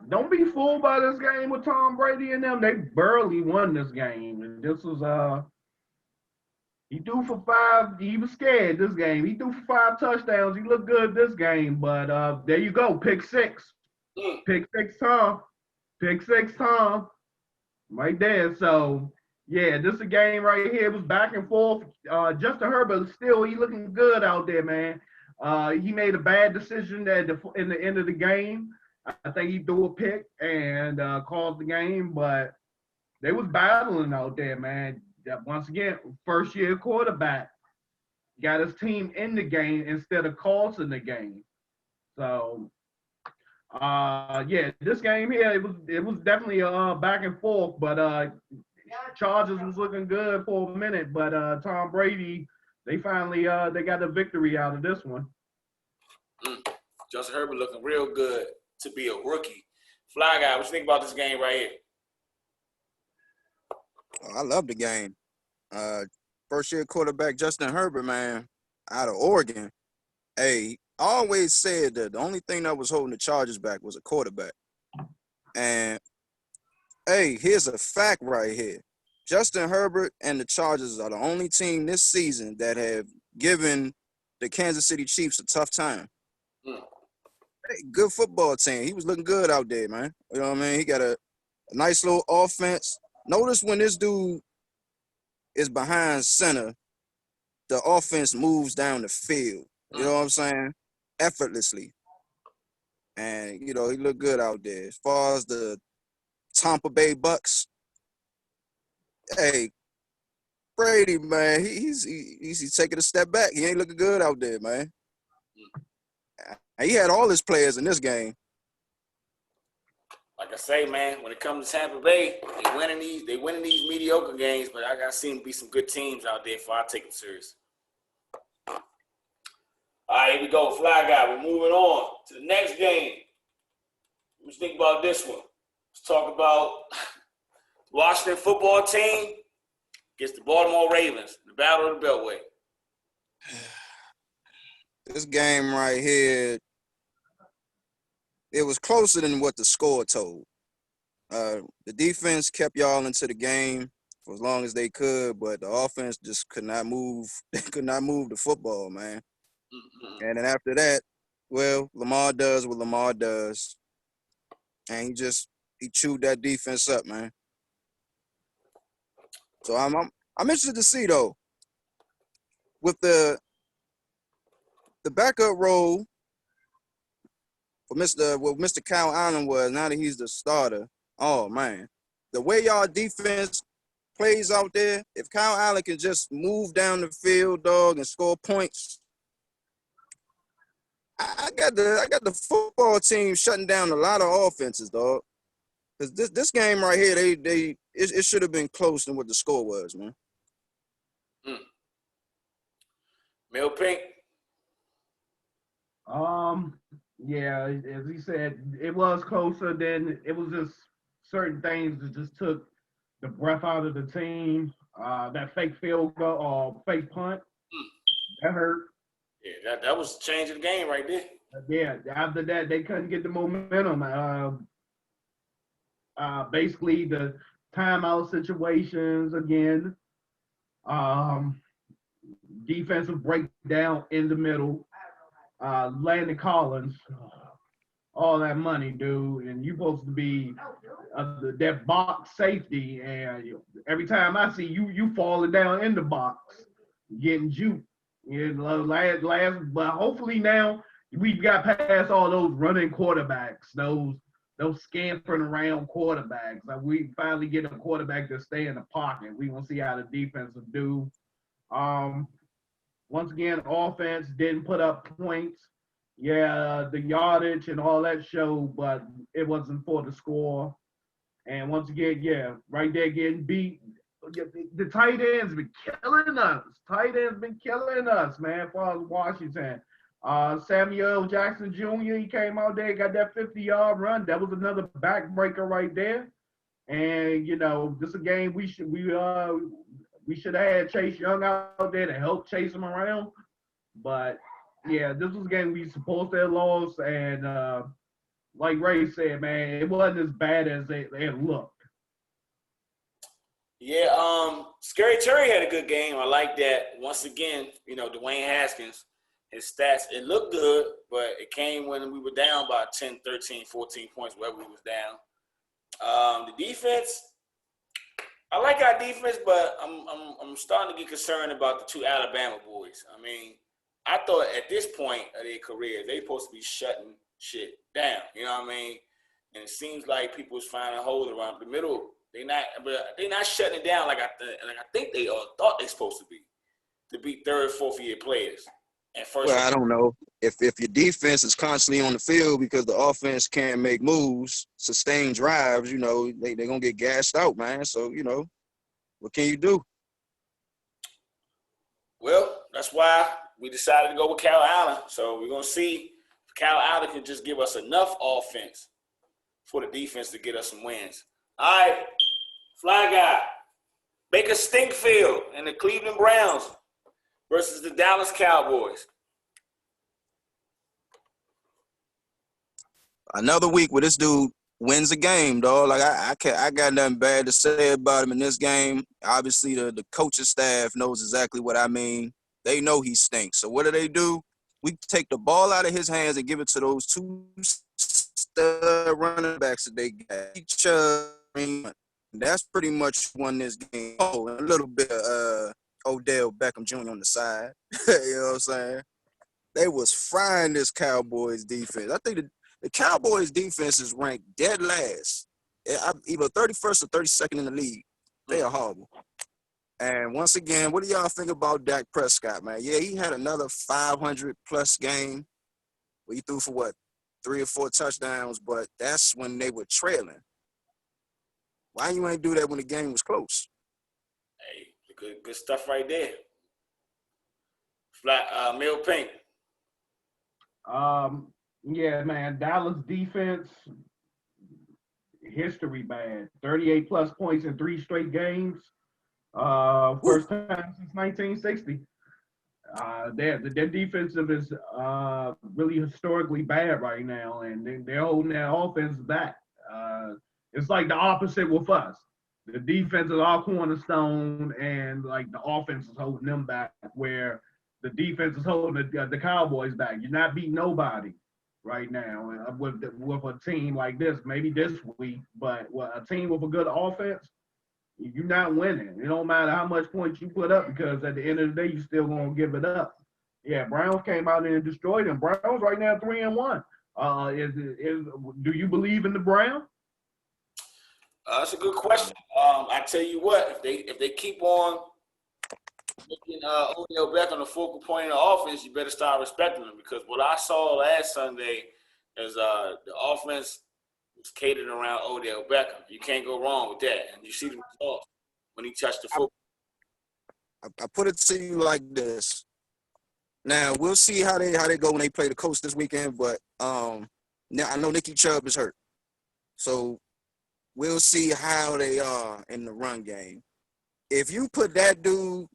B: don't be fooled by this game with Tom Brady and them. They barely won this game. This was he threw for 5. He was scared this game. He threw for 5 touchdowns. He looked good this game, but there you go, pick 6. Pick 6 Tom. Pick 6 Tom. Right there. So yeah, this is a game right here. It was back and forth. Justin Herbert still he looking good out there, man. He made a bad decision in the end of the game. I think he threw a pick and caused the game, but they was battling out there, man. Once again, first year quarterback got his team in the game instead of costing the game. So yeah, this game here it was definitely back and forth, but Chargers was looking good for a minute, but Tom Brady they finally they got a victory out of this one.
A: Justin Herbert looking real good to be a rookie. Fly guy, what you think about this game right here?
C: I love the game. First year quarterback Justin Herbert, man, out of Oregon. Hey, I always said that the only thing that was holding the Chargers back was a quarterback. And hey, here's a fact right here. Justin Herbert and the Chargers are the only team this season that have given the Kansas City Chiefs a tough time. Hey, good football team. He was looking good out there, man. You know what I mean? He got a nice little offense. Notice when this dude is behind center, the offense moves down the field. You know what I'm saying? Effortlessly. And, he looked good out there. As far as the Tampa Bay Bucks, hey, Brady, man, he's taking a step back. He ain't looking good out there, man. He had all his players in this game.
A: Like I say, man, when it comes to Tampa Bay, they winning these mediocre games, but I gotta see them be some good teams out there before I take them serious. All right, here we go, Fly Guy. We're moving on to the next game. What you think about this one? Let's talk about Washington football team against the Baltimore Ravens, the Battle of the Beltway.
C: This game right here, it was closer than what the score told. The defense kept y'all into the game for as long as they could, but the offense just could not move. They could not move the football, man. Mm-hmm. And then after that, well, Lamar does what Lamar does, and he chewed that defense up, man. So I'm interested to see though, with the backup role for Mr. Kyle Allen was, now that he's the starter. Oh man, the way y'all defense plays out there, if Kyle Allen can just move down the field, dog, and score points, I got the football team shutting down a lot of offenses, dog. Cause this game right here, it should have been close than what the score was, man.
A: Mel Pink.
B: Yeah, as he said, it was closer than it was. Just certain things that just took the breath out of the team. That fake field goal or fake punt, that hurt.
A: Yeah, that was changing the game right there.
B: Yeah, after that they couldn't get the momentum. Basically the timeout situations again. Defensive breakdown in the middle. Landon Collins, all that money, dude, and you supposed to be that box safety, and every time I see you falling down in the box, getting juked. But hopefully now we've got past all those running quarterbacks, those scampering around quarterbacks. Like we finally get a quarterback to stay in the pocket. We gonna see how the defense will do. Once again, offense didn't put up points. Yeah, the yardage and all that show, but it wasn't for the score. And once again, yeah, right there getting beat. The tight ends been killing us. Tight ends been killing us, man, for Washington. Samuel Jackson Jr., he came out there, got that 50-yard run. That was another backbreaker right there. And, this is a game we should have had Chase Young out there to help chase him around. But, yeah, this was a game we supposed to have lost. And like Ray said, man, it wasn't as bad as it looked.
A: Yeah, Scary Terry had a good game. I like that. Once again, Dwayne Haskins, his stats, it looked good, but it came when we were down by 10, 13, 14 points, wherever we was down. The defense, I like our defense, but I'm starting to get concerned about the two Alabama boys. I mean, I thought at this point of their career, they supposed to be shutting shit down. You know what I mean? And it seems like people was finding a hole around the middle. They're not shutting it down like I think they thought they supposed to be, to beat third, fourth year players. And first.
C: Well, I don't know if your defense is constantly on the field because the offense can't make moves, sustain drives. They're gonna get gassed out, man. So what can you do?
A: Well, that's why we decided to go with Kyle Allen. So we're gonna see if Kyle Allen can just give us enough offense for the defense to get us some wins. All right, Fly Guy, Baker Stinkfield and the Cleveland Browns versus the Dallas Cowboys.
C: Another week where this dude wins a game, dog. Like I got nothing bad to say about him in this game. Obviously, the coaching staff knows exactly what I mean. They know he stinks. So what do? We take the ball out of his hands and give it to those two stud running backs that they got. That's pretty much won this game. Oh, and a little bit of Odell Beckham Jr. on the side. You know what I'm saying? They was frying this Cowboys defense. I think the Cowboys defense is ranked dead last, either 31st or 32nd in the league. They are horrible. And once again, what do y'all think about Dak Prescott, man? Yeah, he had another 500-plus game where he threw for, 3 or 4 touchdowns, but that's when they were trailing. Why you ain't do that when the game was close?
A: Hey, good stuff right there. Mel Pink.
B: Yeah, man, Dallas defense, history bad. 38-plus points in 3 straight games. First time since 1960. Their defensive is really historically bad right now, and they're holding their offense back. It's like the opposite with us. The defense is our cornerstone, and like the offense is holding them back, where the defense is holding the Cowboys back. You're not beating nobody. right now with a team like this. Maybe this week, but a team with a good offense, you're not winning. It don't matter how much points you put up because at the end of the day, you're still gonna give it up. Yeah, Browns came out and destroyed them. Browns right now 3-1. Do you believe in the Browns?
A: That's a good question. I tell you what, if they keep on making Odell Beckham the focal point of the offense, you better start respecting them because what I saw last Sunday is the offense was catered around Odell Beckham. You can't go wrong with that, and you see the results when he touched the football.
C: I put it to you like this. Now we'll see how they go when they play the Colts this weekend. But now I know Nicky Chubb is hurt, so we'll see how they are in the run game. If you put that dude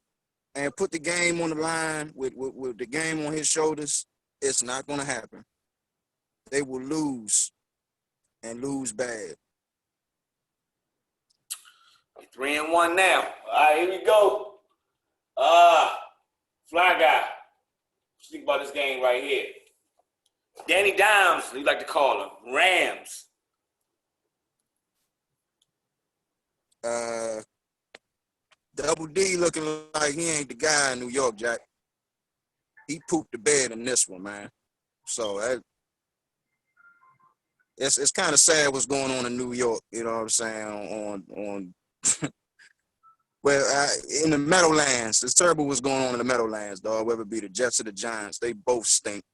C: and put the game on the line with the game on his shoulders, it's not going to happen. They will lose and lose bad.
A: 3-1 now. All right, here we go. Fly guy. What you think about this game right here? Danny Dimes, we like to call him. Rams.
C: Double D looking like he ain't the guy in New York, Jack. He pooped the bed in this one, man. So it's kind of sad what's going on in New York. You know what I'm saying? On well, in the Meadowlands, it's terrible what's going on in the Meadowlands, dog. Whether it be the Jets or the Giants, they both stink.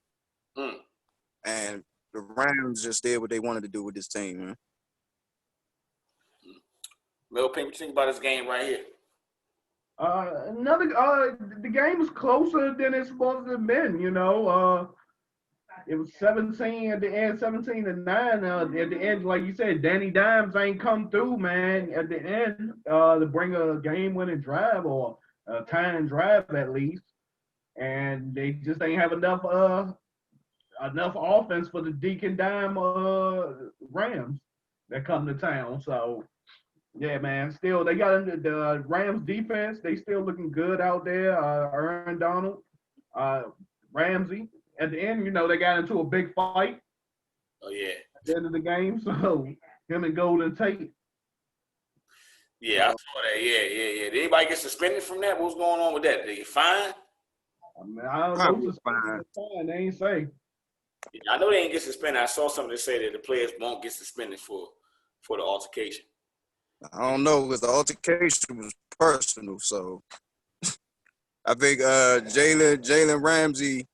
C: And the Rams just did what they wanted to do with this team, man.
A: Mel Payne, what you think about this game right here?
B: The game was closer than it's supposed to have been. You know, it was 17 at the end, 17-9. At the end, like you said, Danny Dimes ain't come through, man. At the end, to bring a game-winning drive or a tying drive at least, and they just ain't have enough offense for the Deacon Dime Rams that come to town. So. Yeah, man. Still, they got into the Rams defense. They still looking good out there. Aaron Donald, Ramsey. At the end, you know, they got into a big fight.
A: Oh, yeah.
B: At the end of the game, so him and Golden Tate.
A: Yeah, I saw that. Yeah. Did anybody get suspended from that? What's going on with that? Did they get fined?
B: I mean, I don't know. Fine. They ain't say.
A: Yeah, I know they ain't get suspended. I saw something that say that the players won't get suspended for the altercation.
C: I don't know because the altercation was personal. So I think Jalen Ramsey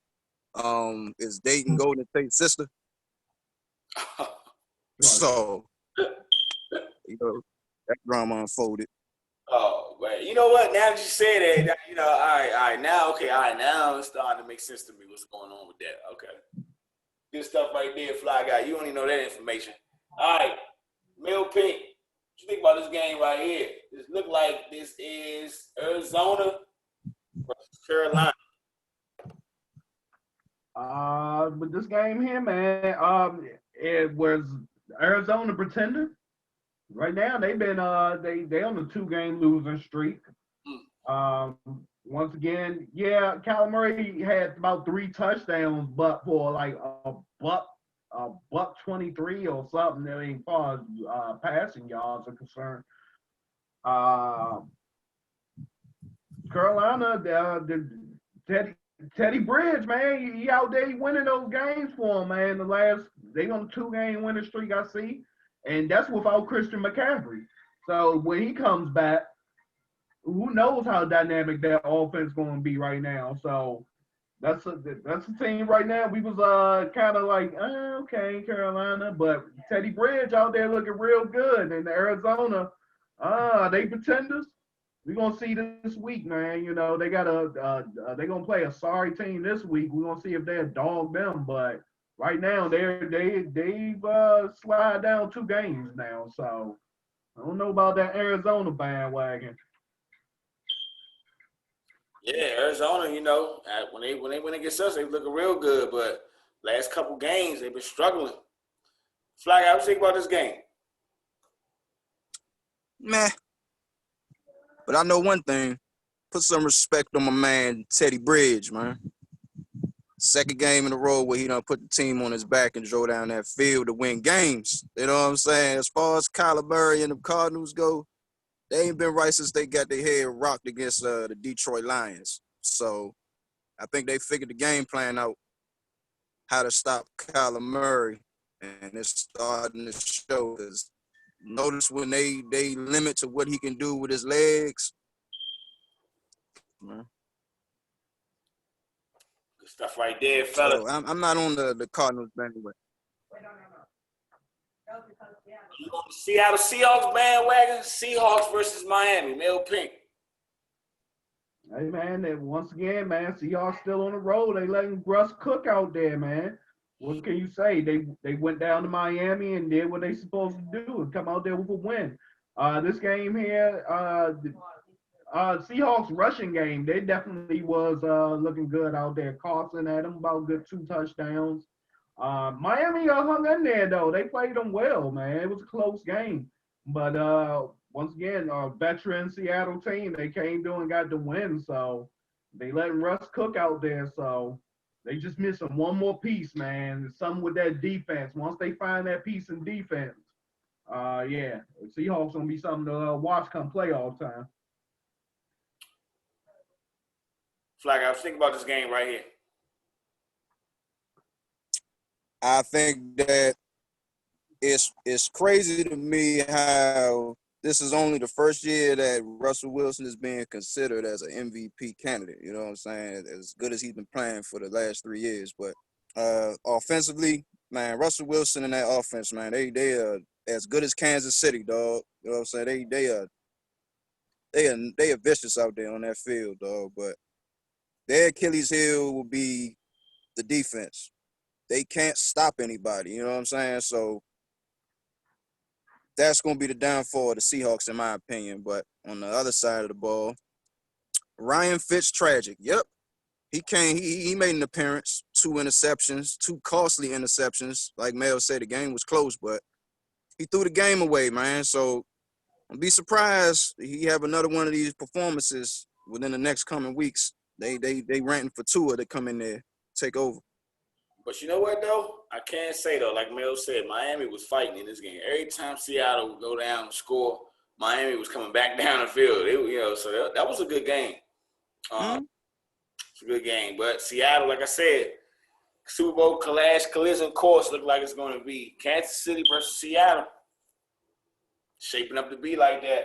C: is dating Golden Tate's sister. So you know that drama unfolded.
A: Oh, right. You know what? Now that you say that, you know, all right, now it's starting to make sense to me what's going on with that. Okay. Good stuff right there, Fly Guy. You only know that information. All right, Mel Pink. What you think about this game right here? This look like this is Arizona versus Carolina.
B: But this game here, man, it was Arizona pretender. Right now, they've been they on the 2-game losing streak. Once again, yeah, Kyler Murray had about 3 touchdowns, but for like a buck 23 or something. I mean, as far as passing yards are concerned. Carolina, Teddy Bridge, man, he out there winning those games for him, man. They on a 2-game winning streak, I see, and that's without Christian McCaffrey. So when he comes back, who knows how dynamic that offense going to be right now? So that's a team right now. We was kind of like, okay, Carolina, but Teddy Bridge out there looking real good, and Arizona, they pretenders. We're gonna see this week, man. You know, they they're gonna play a sorry team this week. We're gonna see if they'll dog them, but right now they've slide down 2 games now. So I don't know about that Arizona bandwagon.
A: Yeah, Arizona, you know, when they win against us, they looking real good, but last couple games they've been struggling. Flag, what you think about this game?
C: Meh. But I know one thing. Put some respect on my man Teddy Bridge, man. Second game in a row where he done put the team on his back and drove down that field to win games. You know what I'm saying? As far as Kyler Murray and the Cardinals go, they ain't been right since they got their head rocked against the Detroit Lions. So I think they figured the game plan out, how to stop Kyler Murray, and it's starting to show. Cause notice when they limit to what he can do with his legs, man.
A: Good stuff right there, fella.
C: So I'm not on the Cardinals bandwagon.
A: You on the Seattle Seahawks bandwagon? Seahawks versus Miami. Mel Pink.
B: Hey man, and once again, man, Seahawks still on the road. They letting Russ cook out there, man. What can you say? They went down to Miami and did what they supposed to do and come out there with a win. This game here, Seahawks rushing game, they definitely was looking good out there. Carson had them about good 2 touchdowns. Miami hung in there though. They played them well, man. It was a close game, but once again, veteran Seattle team, they came through and got the win. So they letting Russ cook out there. So they just missing one more piece, man. Something with that defense. Once they find that piece in defense, yeah, Seahawks gonna be something to watch come playoff time.
A: Flag, I was thinking about this game right here.
C: I think that it's crazy to me how this is only the first year that Russell Wilson is being considered as an MVP candidate. You know what I'm saying? As good as he's been playing for the last 3 years. But offensively, man, Russell Wilson and that offense, man, they are as good as Kansas City, dog. You know what I'm saying? They are vicious out there on that field, dog. But their Achilles heel will be the defense. They can't stop anybody. You know what I'm saying? So that's going to be the downfall of the Seahawks, in my opinion. But on the other side of the ball, Ryan Fitztragic. Yep. He made an appearance, 2 interceptions, 2 costly interceptions. Like Mel said, the game was close, but he threw the game away, man. So I'd be surprised he have another one of these performances within the next coming weeks. They ranting for Tua to come in there, take over.
A: But you know what, though? I can't say, though, like Mel said, Miami was fighting in this game. Every time Seattle would go down and score, Miami was coming back down the field. So that was a good game. It's a good game. But Seattle, like I said, Super Bowl collision course look like it's going to be Kansas City versus Seattle. Shaping up to be like that.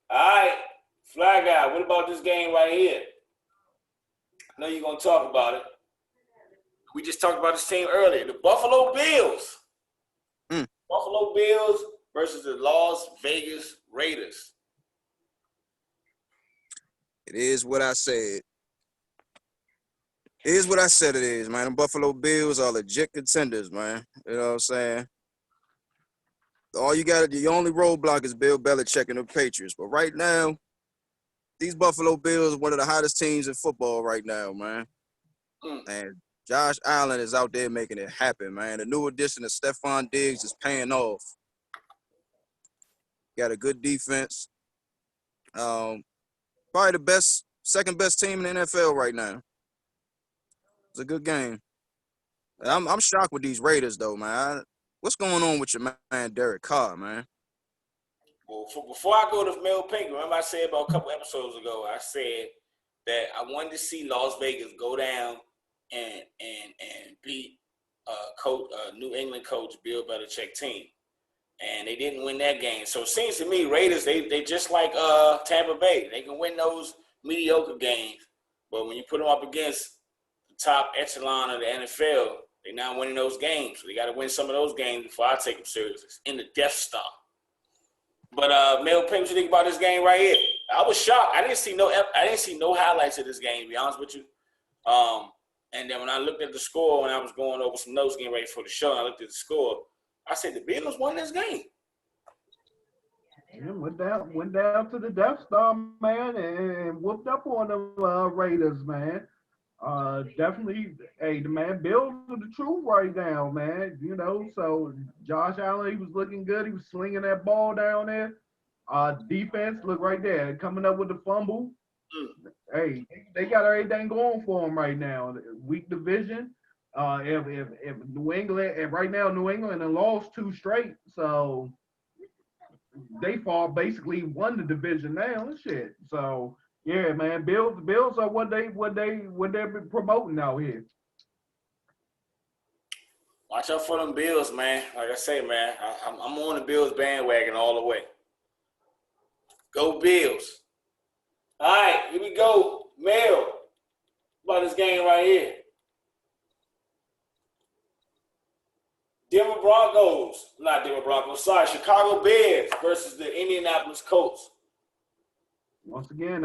A: All right, Fly Guy, what about this game right here? I know you're going to talk about it. We just talked about this team earlier. The Buffalo Bills. Buffalo Bills versus the Las Vegas Raiders.
C: It is what I said. It is what I said it is, man. The Buffalo Bills are legit contenders, man. You know what I'm saying? The only roadblock is Bill Belichick and the Patriots. But right now, these Buffalo Bills are one of the hottest teams in football right now, man. And Josh Allen is out there making it happen, man. The new addition of Stephon Diggs is paying off. Got a good defense. Probably the second best team in the NFL right now. It's a good game. I'm shocked with these Raiders, though, man. What's going on with your man Derek Carr, man?
A: Well, before I go to Mel Pink, remember I said about a couple episodes ago, I said that I wanted to see Las Vegas go down and beat New England coach Bill Belichick team. And they didn't win that game. So it seems to me Raiders, they just like Tampa Bay. They can win those mediocre games. But when you put them up against the top echelon of the NFL, they're not winning those games. So they got to win some of those games before I take them serious. It's in the Death Star. But Mel Pink, what you think about this game right here? I was shocked. I didn't see no highlights of this game, to be honest with you. And then when I looked at the score, when I was going over some notes getting ready for the show, and I looked at the score, I said the Bills won this game.
B: Yeah, went down to the Death Star, man, and whooped up on them Raiders, man. Definitely, hey, the man, Bills are the truth right now, man. You know, so Josh Allen, he was looking good. He was slinging that ball down there. Defense, look right there, coming up with the fumble. Hey, they got everything going for them right now. Weak division. If New England, and right now New England has lost 2 straight, so they fall basically won the division now and shit. So yeah, man, Bills are what they're promoting out here.
A: Watch out for them Bills, man. Like I say, man, I'm on the Bills bandwagon all the way. Go Bills. All right, here we go. Mel, about this game right here. Chicago Bears versus the Indianapolis Colts.
B: Once again,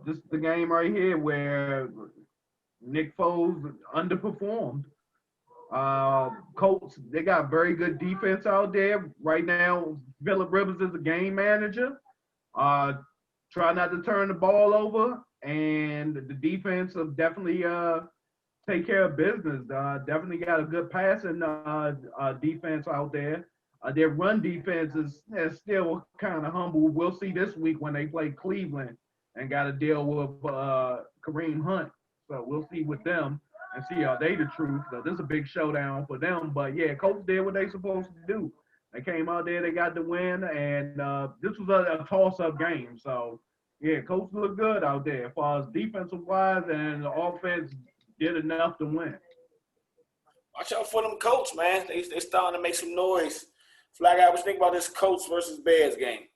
B: this is the game right here where Nick Foles underperformed. Colts, they got very good defense out there. Right now, Phillip Rivers is the game manager. Try not to turn the ball over, and the defense will definitely take care of business. Definitely got a good passing defense out there. Their run defense is still kind of humble. We'll see this week when they play Cleveland and got to deal with Kareem Hunt. So we'll see with them and see are they the truth. So this is a big showdown for them. But yeah, Colts did what they supposed to do. They came out there, they got the win, and this was a toss-up game. So yeah, Colts look good out there as far as defensive wise, and the offense did enough to win.
A: Watch out for them Colts, man. They starting to make some noise. Flag out, what you think about this Colts versus Bears game?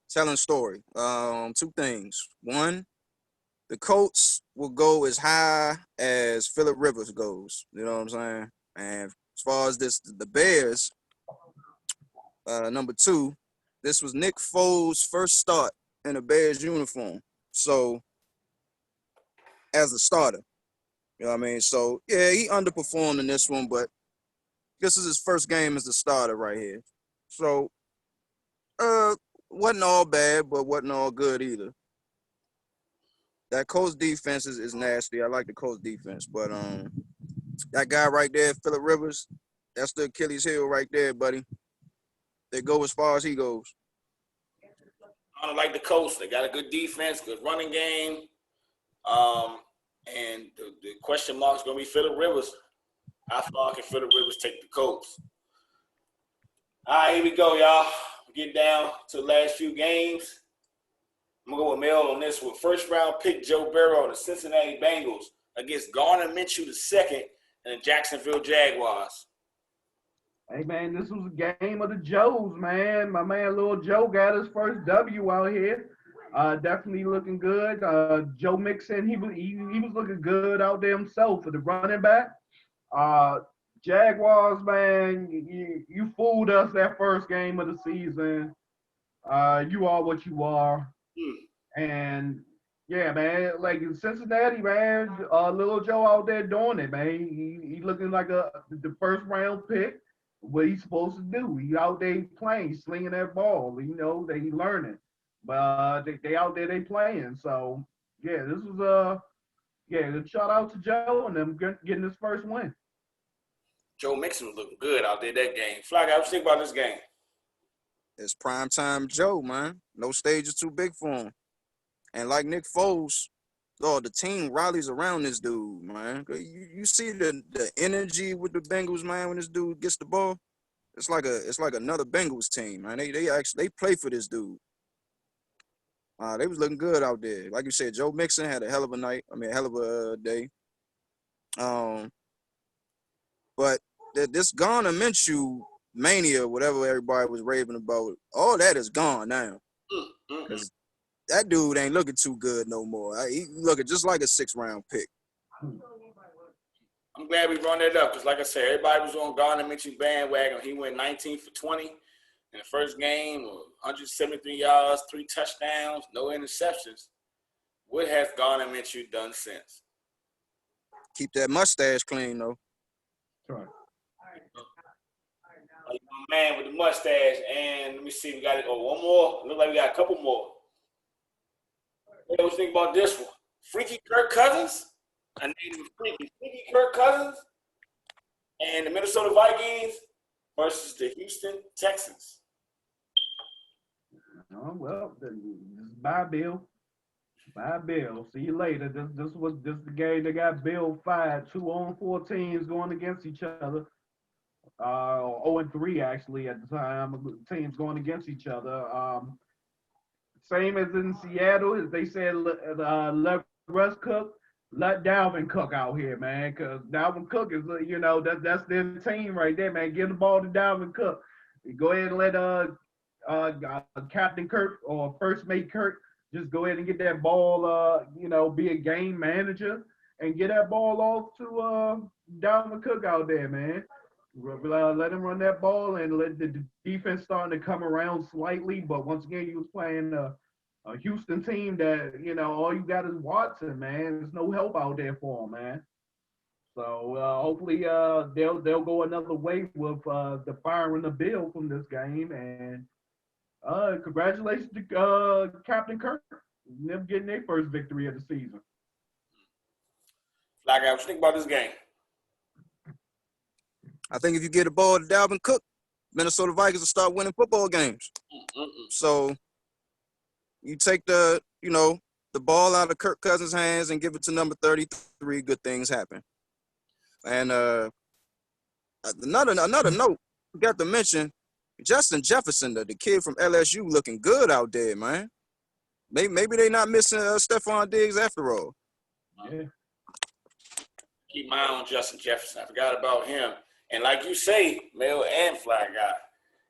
C: Telling story. 2 things. One, the Colts will go as high as Phillip Rivers goes. You know what I'm saying? And as far as the Bears, number 2, this was Nick Foles' first start in a Bears uniform. So, as a starter, you know what I mean? So, yeah, he underperformed in this one, but this is his first game as a starter right here. So, wasn't all bad, but wasn't all good either. That Colts defense is nasty. I like the Colts defense, but that guy right there, Phillip Rivers, that's the Achilles heel right there, buddy. They go as far as he goes.
A: I don't like the Colts. They got a good defense, good running game. And the question mark is going to be Phillip Rivers. How far can Phillip Rivers take the Colts? All right, here we go, y'all. We get down to the last few games. I'm going to go with Mel on this one. First-round pick Joe Burrow, the Cincinnati Bengals, against Gardner Minshew II and the Jacksonville Jaguars.
B: Hey, man, this was a game of the Joes, man. My man, Lil Joe, got his first W out here. Definitely looking good. Joe Mixon, he was looking good out there himself for the running back. Jaguars, man, you fooled us that first game of the season. You are what you are. And yeah, man, like in Cincinnati, man, Lil Joe out there doing it, man. He looking like the first round pick. What he's supposed to do. He out there playing, slinging that ball. You know, they learning. But they out there, they playing. So, yeah, this was good shout out to Joe and them getting his first win.
A: Joe Mixon was looking good out there that game. Flag, what you think about this game?
C: It's primetime Joe, man. No stage is too big for him. And like Nick Foles, the team rallies around this dude, man. You see the energy with the Bengals, man, when this dude gets the ball. It's like another Bengals team, man. They play for this dude. They was looking good out there. Like you said, Joe Mixon had a hell of a night. I mean, a hell of a day. But this Gardner Minshew mania, whatever everybody was raving about, all that is gone now. Because that dude ain't looking too good no more. He looking just like a 6th-round pick.
A: I'm glad we run that up because, like I said, everybody was on Gardner Minshew bandwagon. He went 19 for 20 in the first game, 173 yards, 3 touchdowns, no interceptions. What has Gardner Minshew done since?
C: Keep that mustache clean, though.
B: Right.
A: Like my man with the mustache, and let me see, we got it. Oh, one more. Look like we got a couple more. What do you think about this one? Freaky Kirk Cousins. I named him Freaky Kirk Cousins. And the Minnesota Vikings versus the Houston Texans.
B: Oh, well, bye, Bill. Bye, Bill. See you later. This the game that got Bill fired. 2-on-4 teams going against each other. 0-3 actually at the time. Teams going against each other. Same as in Seattle, as they said, let Russ cook, let Dalvin cook out here, man. Because Dalvin Cook is, that's their team right there, man. Give the ball to Dalvin Cook. You go ahead and let Captain Kirk or First Mate Kirk just go ahead and get that ball, be a game manager and get that ball off to Dalvin Cook out there, man. Let him run that ball and let the defense starting to come around slightly. But once again, you was playing a Houston team that, all you got is Watson, man. There's no help out there for him, man. So hopefully they'll go another way with the firing the Bill from this game. And congratulations to Captain Kirk, them getting their first victory of the season.
A: Like I was thinking about this game.
C: I think if you get the ball to Dalvin Cook, Minnesota Vikings will start winning football games. So you take the ball out of Kirk Cousins' hands and give it to number 33, good things happen. And another note, forgot to mention, Justin Jefferson, the kid from LSU, looking good out there, man. Maybe they not missing Stephon Diggs after all.
B: Yeah.
A: Keep my eye on Justin Jefferson. I forgot about him. And like you say, Mel and Fly Guy,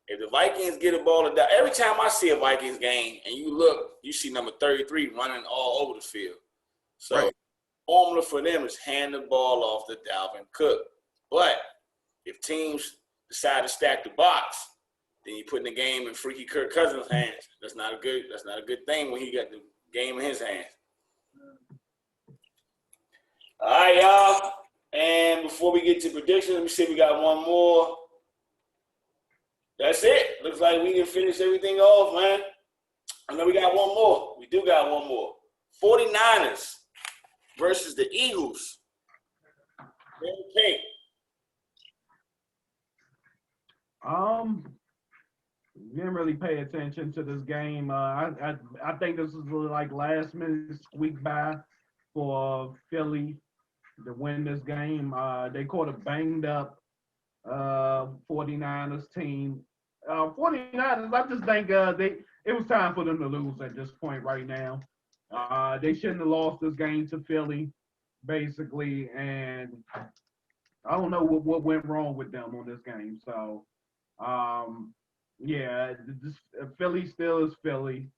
A: if the Vikings get a ball to down, every time I see a Vikings game and you look, you see number 33 running all over the field. So
C: right.
A: Formula for them is hand the ball off to Dalvin Cook. But if teams decide to stack the box, then you put the game in freaky Kirk Cousins' hands. That's not a good thing when he got the game in his hands. All right, y'all. And before we get to predictions, let me see if we got one more. That's it. Looks like we can finish everything off, man. I know we got one more. We do got one more. 49ers versus the Eagles. Okay.
B: Didn't really pay attention to this game. I think this is like last minute squeak by for Philly to win this game. They caught a banged up 49ers team. 49ers, I just think it was time for them to lose at this point right now. They shouldn't have lost this game to Philly, basically, and I don't know what went wrong with them on this game. So, Philly still is Philly.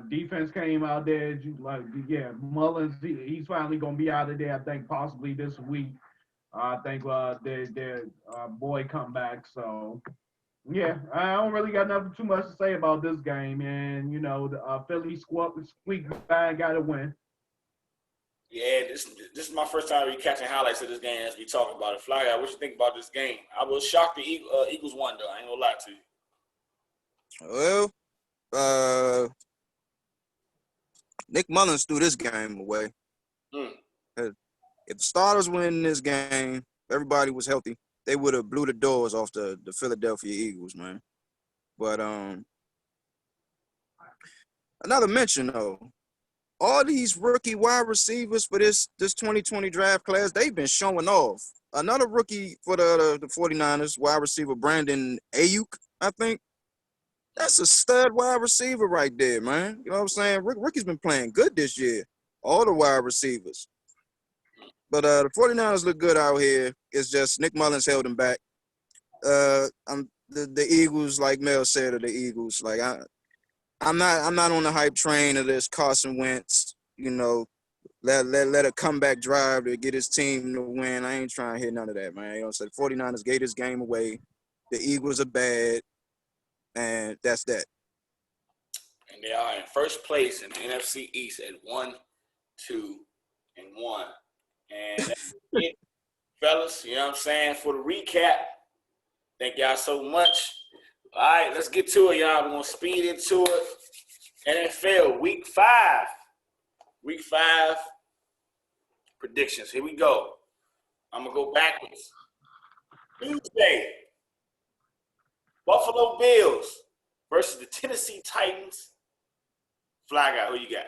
B: Defense came out there, Mullins, he's finally going to be out of there, I think, possibly this week. I think their boy come back. So, yeah, I don't really got nothing too much to say about this game. And, the Philly squeaked by and got a win.
A: Yeah, this is my first time really catching highlights of this game as we talk about it. Fly Guy, what you think about this game? I was shocked the Eagles won, though. I ain't going to lie to you.
C: Well, Nick Mullins threw this game away. If the starters win this game, everybody was healthy, they would have blew the doors off the Philadelphia Eagles, man. But another mention, though, all these rookie wide receivers for this 2020 draft class, they've been showing off. Another rookie for the 49ers, wide receiver Brandon Ayuk, I think. That's a stud wide receiver right there, man. You know what I'm saying? Rickie's been playing good this year, all the wide receivers. But the 49ers look good out here. It's just Nick Mullins held them back. The Eagles, like Mel said, are the Eagles. Like I'm not on the hype train of this Carson Wentz. Let a comeback drive to get his team to win. I ain't trying to hear none of that, man. You know what I'm saying? 49ers gave this game away. The Eagles are bad. And that's that.
A: And they are in first place in the NFC East at 1-2-1. And that's it, fellas. You know what I'm saying? For the recap, thank y'all so much. All right, let's get to it, y'all. We're going to speed into it. NFL Week 5. Week 5 predictions. Here we go. I'm going to go backwards. Tuesday. Buffalo Bills versus the Tennessee Titans. Fly Guy, who you got?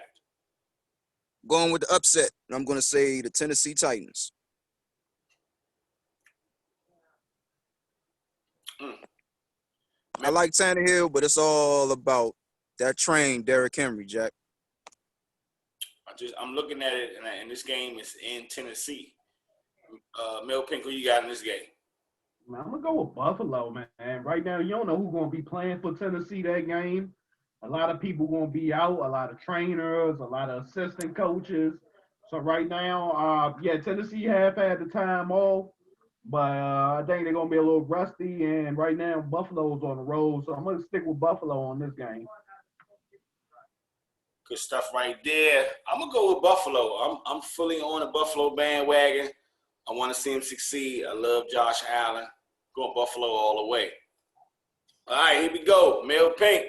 C: going with the upset. I'm going to say the Tennessee Titans. I like Tannehill, but it's all about that train, Derrick Henry, Jack.
A: I'm looking at it, and this game is in Tennessee. Mel Pink, who you got in this game?
B: Man, I'm gonna go with Buffalo, man. Right now, you don't know who's gonna be playing for Tennessee that game. A lot of people gonna be out. A lot of trainers, a lot of assistant coaches. So right now, Tennessee have had the time off, but I think they're gonna be a little rusty. And right now, Buffalo's on the road, so I'm gonna stick with Buffalo on this game.
A: Good stuff right there. I'm gonna go with Buffalo. I'm fully on the Buffalo bandwagon. I want to see him succeed. I love Josh Allen. Going Buffalo all the way. All right, here we go. Mel Pink.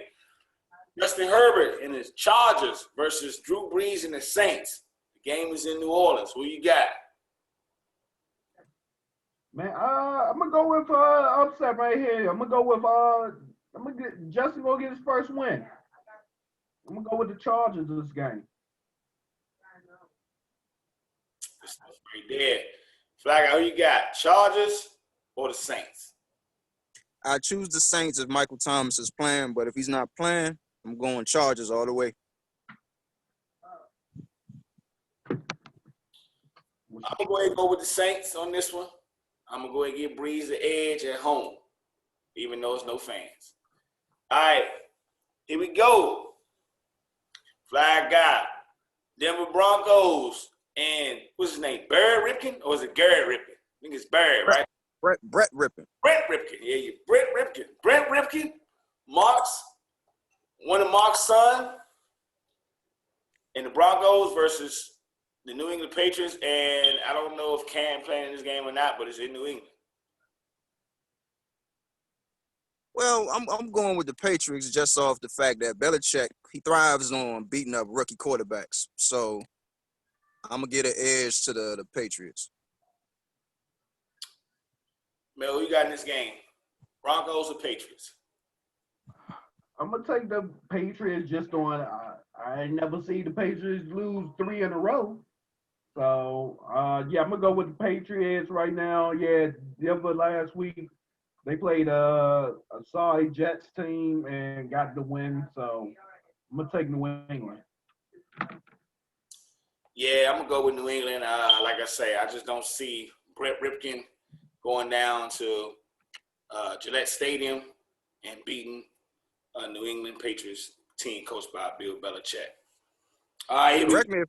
A: Justin Herbert and his Chargers versus Drew Brees and the Saints. The game is in New Orleans. Who you got?
B: Man, I'm gonna go with upset right here. I'm gonna go with Justin gonna get his first win. I'm gonna go with the Chargers this game.
A: Good stuff right there. Flag, who you got? Chargers or the Saints?
C: I choose the Saints if Michael Thomas is playing, but if he's not playing, I'm going Chargers all the way.
A: I'm gonna go ahead and go with the Saints on this one. I'm gonna go ahead and give Breeze the edge at home, even though there's no fans. All right, here we go. Flag guy, Denver Broncos, and what's his name? Barry Ripken, or is it Garrett Ripken? I think it's Barry, right?
C: Brett Ripken.
A: Brett Ripken, yeah, Brett Ripken. Brett Ripken, one of Mark's son, and the Broncos versus the New England Patriots. And I don't know if Cam playing in this game or not, but it's in New England.
C: Well, I'm going with the Patriots just off the fact that Belichick, he thrives on beating up rookie quarterbacks. So I'm going to get an edge to the Patriots.
A: Mel, who you got in this game? Broncos or Patriots?
B: I'm gonna take the Patriots just on. I never see the Patriots lose 3 in a row. So I'm gonna go with the Patriots right now. Yeah, Denver last week they played a sorry Jets team and got the win. So I'm gonna take New England.
A: Yeah, I'm gonna go with New England. Like I say, I just don't see Brett Ripken going down to Gillette Stadium and beating a New England Patriots team coached by Bill Belichick. All right,
C: Correct me if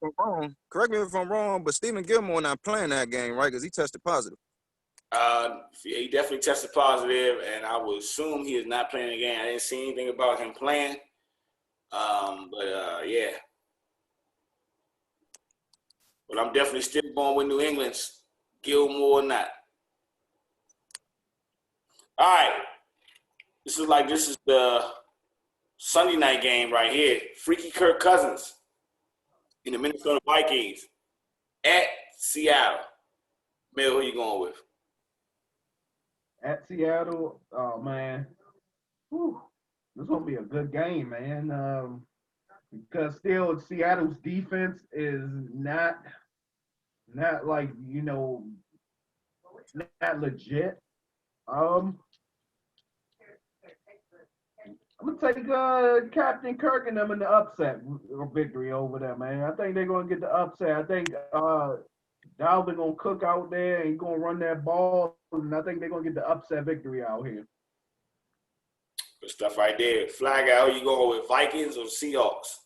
C: I'm wrong, but Stephen Gilmore not playing that game, right? Because he tested positive.
A: He definitely tested positive, and I would assume he is not playing the game. I didn't see anything about him playing. Yeah. But I'm definitely still going with New England's Gilmore or not. All right. This is the Sunday night game right here. Freaky Kirk Cousins in the Minnesota Vikings at Seattle. Mel, who you going with?
B: At Seattle, oh man, whew, this is gonna be a good game, man. Because still Seattle's defense is not like not legit. I'm gonna take Captain Kirk and them in the upset victory over there, man. I think they're gonna get the upset. I think Dalvin gonna cook out there and gonna run that ball, and I think they're gonna get the upset victory out here.
A: Good stuff right there. Flag out. Who you going with, Vikings or Seahawks?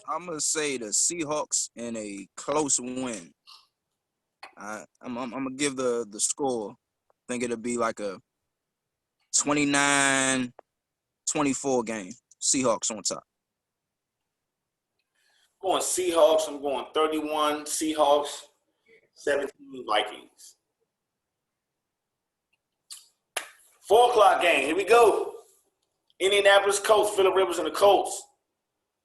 C: I'm gonna say the Seahawks in a close win. I'm gonna give the score. I think it'll be like a 29-24 game. Seahawks on top.
A: I'm going Seahawks. I'm going 31 Seahawks, 17 Vikings. 4 o'clock game. Here we go. Indianapolis Colts, Phillip Rivers and the Colts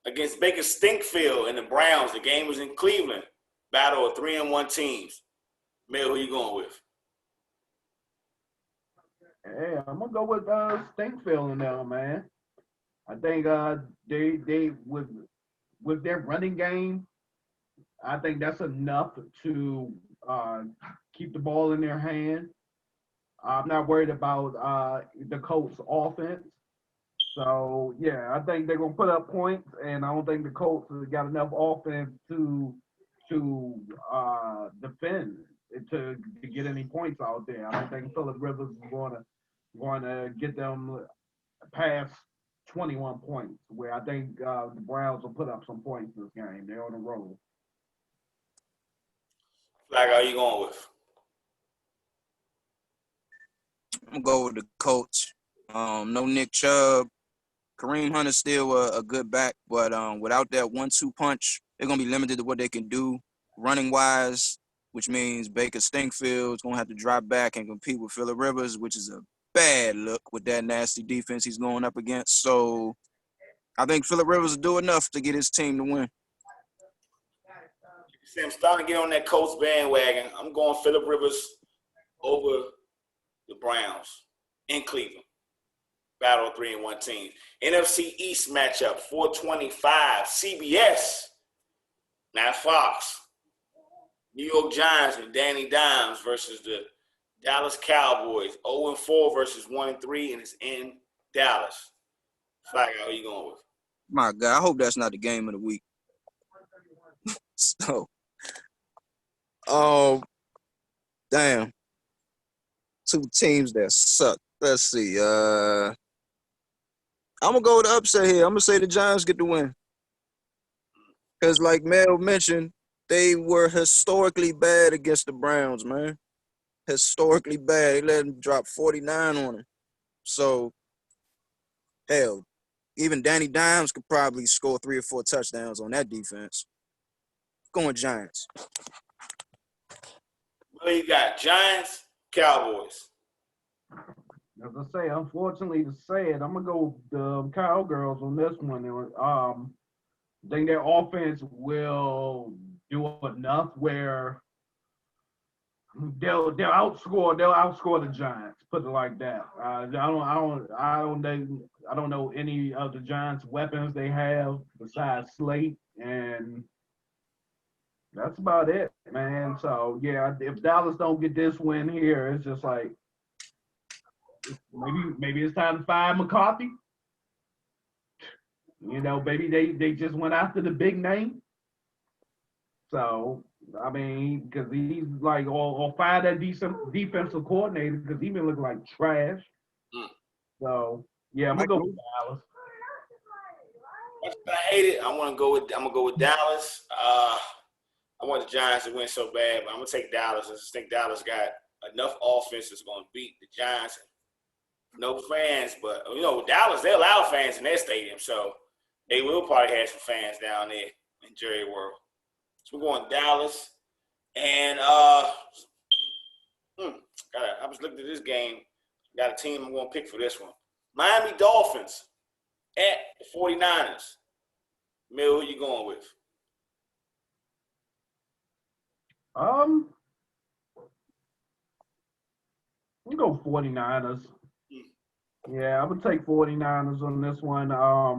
A: against Baker Stinkfield and the Browns. The game was in Cleveland. Battle of 3-1 teams. Mel, who you going with?
B: Yeah, I'm gonna go with Stinkfield in there, man. I think they with with their running game, I think that's enough to keep the ball in their hand. I'm not worried about the Colts' offense. So yeah, I think they're gonna put up points, and I don't think the Colts have got enough offense to defend to get any points out there. I don't think Philip Rivers is going to get them past 21 points. Where I think the Browns will put up some points this game. They're on the roll.
A: Like, how you going with?
C: I'm gonna go with the Colts. No Nick Chubb. Kareem Hunt's still a good back, but without that 1-2 punch, they're gonna be limited to what they can do running wise, which means Baker Stinkfield's gonna have to drop back and compete with Phillip Rivers, which is a bad look with that nasty defense he's going up against. So I think Phillip Rivers will do enough to get his team to win.
A: See, I'm starting to get on that Colts bandwagon. I'm going Phillip Rivers over the Browns in Cleveland. Battle of 3-1 teams. NFC East matchup, 425, CBS, not Fox. New York Giants and Danny Dimes versus the Dallas Cowboys, 0-4 versus 1-3, and it's in Dallas. Flag, how are you going with?
C: My God, I hope that's not the game of the week. So, damn. Two teams that suck. Let's see. I'm going to go with the upset here. I'm going to say the Giants get the win. Because like Mel mentioned, they were historically bad against the Browns, man. Historically bad. They let them drop 49 on them. So, hell, even Danny Dimes could probably score 3 or 4 touchdowns on that defense. Going Giants.
A: What do you got? Giants, Cowboys.
B: As I say, unfortunately to say it, I'm gonna go with the Cowgirls on this one. I think their offense will do enough where they'll outscore the Giants. Put it like that. I don't know any of the Giants' weapons they have besides Slate, and that's about it, man. So yeah, if Dallas don't get this win here, it's just like maybe it's time to fire McCarthy. You know, maybe they just went after the big name. So I mean, because he's like, or fire that decent defensive coordinator because he been looking like trash. So yeah, I'm gonna go with Dallas.
A: I hate it. I'm gonna go with Dallas. I want the Giants to win so bad, but I'm gonna take Dallas. I just think Dallas got enough offense that's gonna beat the Giants. No fans, but you know, Dallas, they allow fans in their stadium, so they will probably have some fans down there in Jerry World. So we're going Dallas, and I was looking at this game. Got a team I'm going to pick for this one. Miami Dolphins at the 49ers. Mill, who you going with?
B: We go 49ers. Yeah, I'm gonna take 49ers on this one. I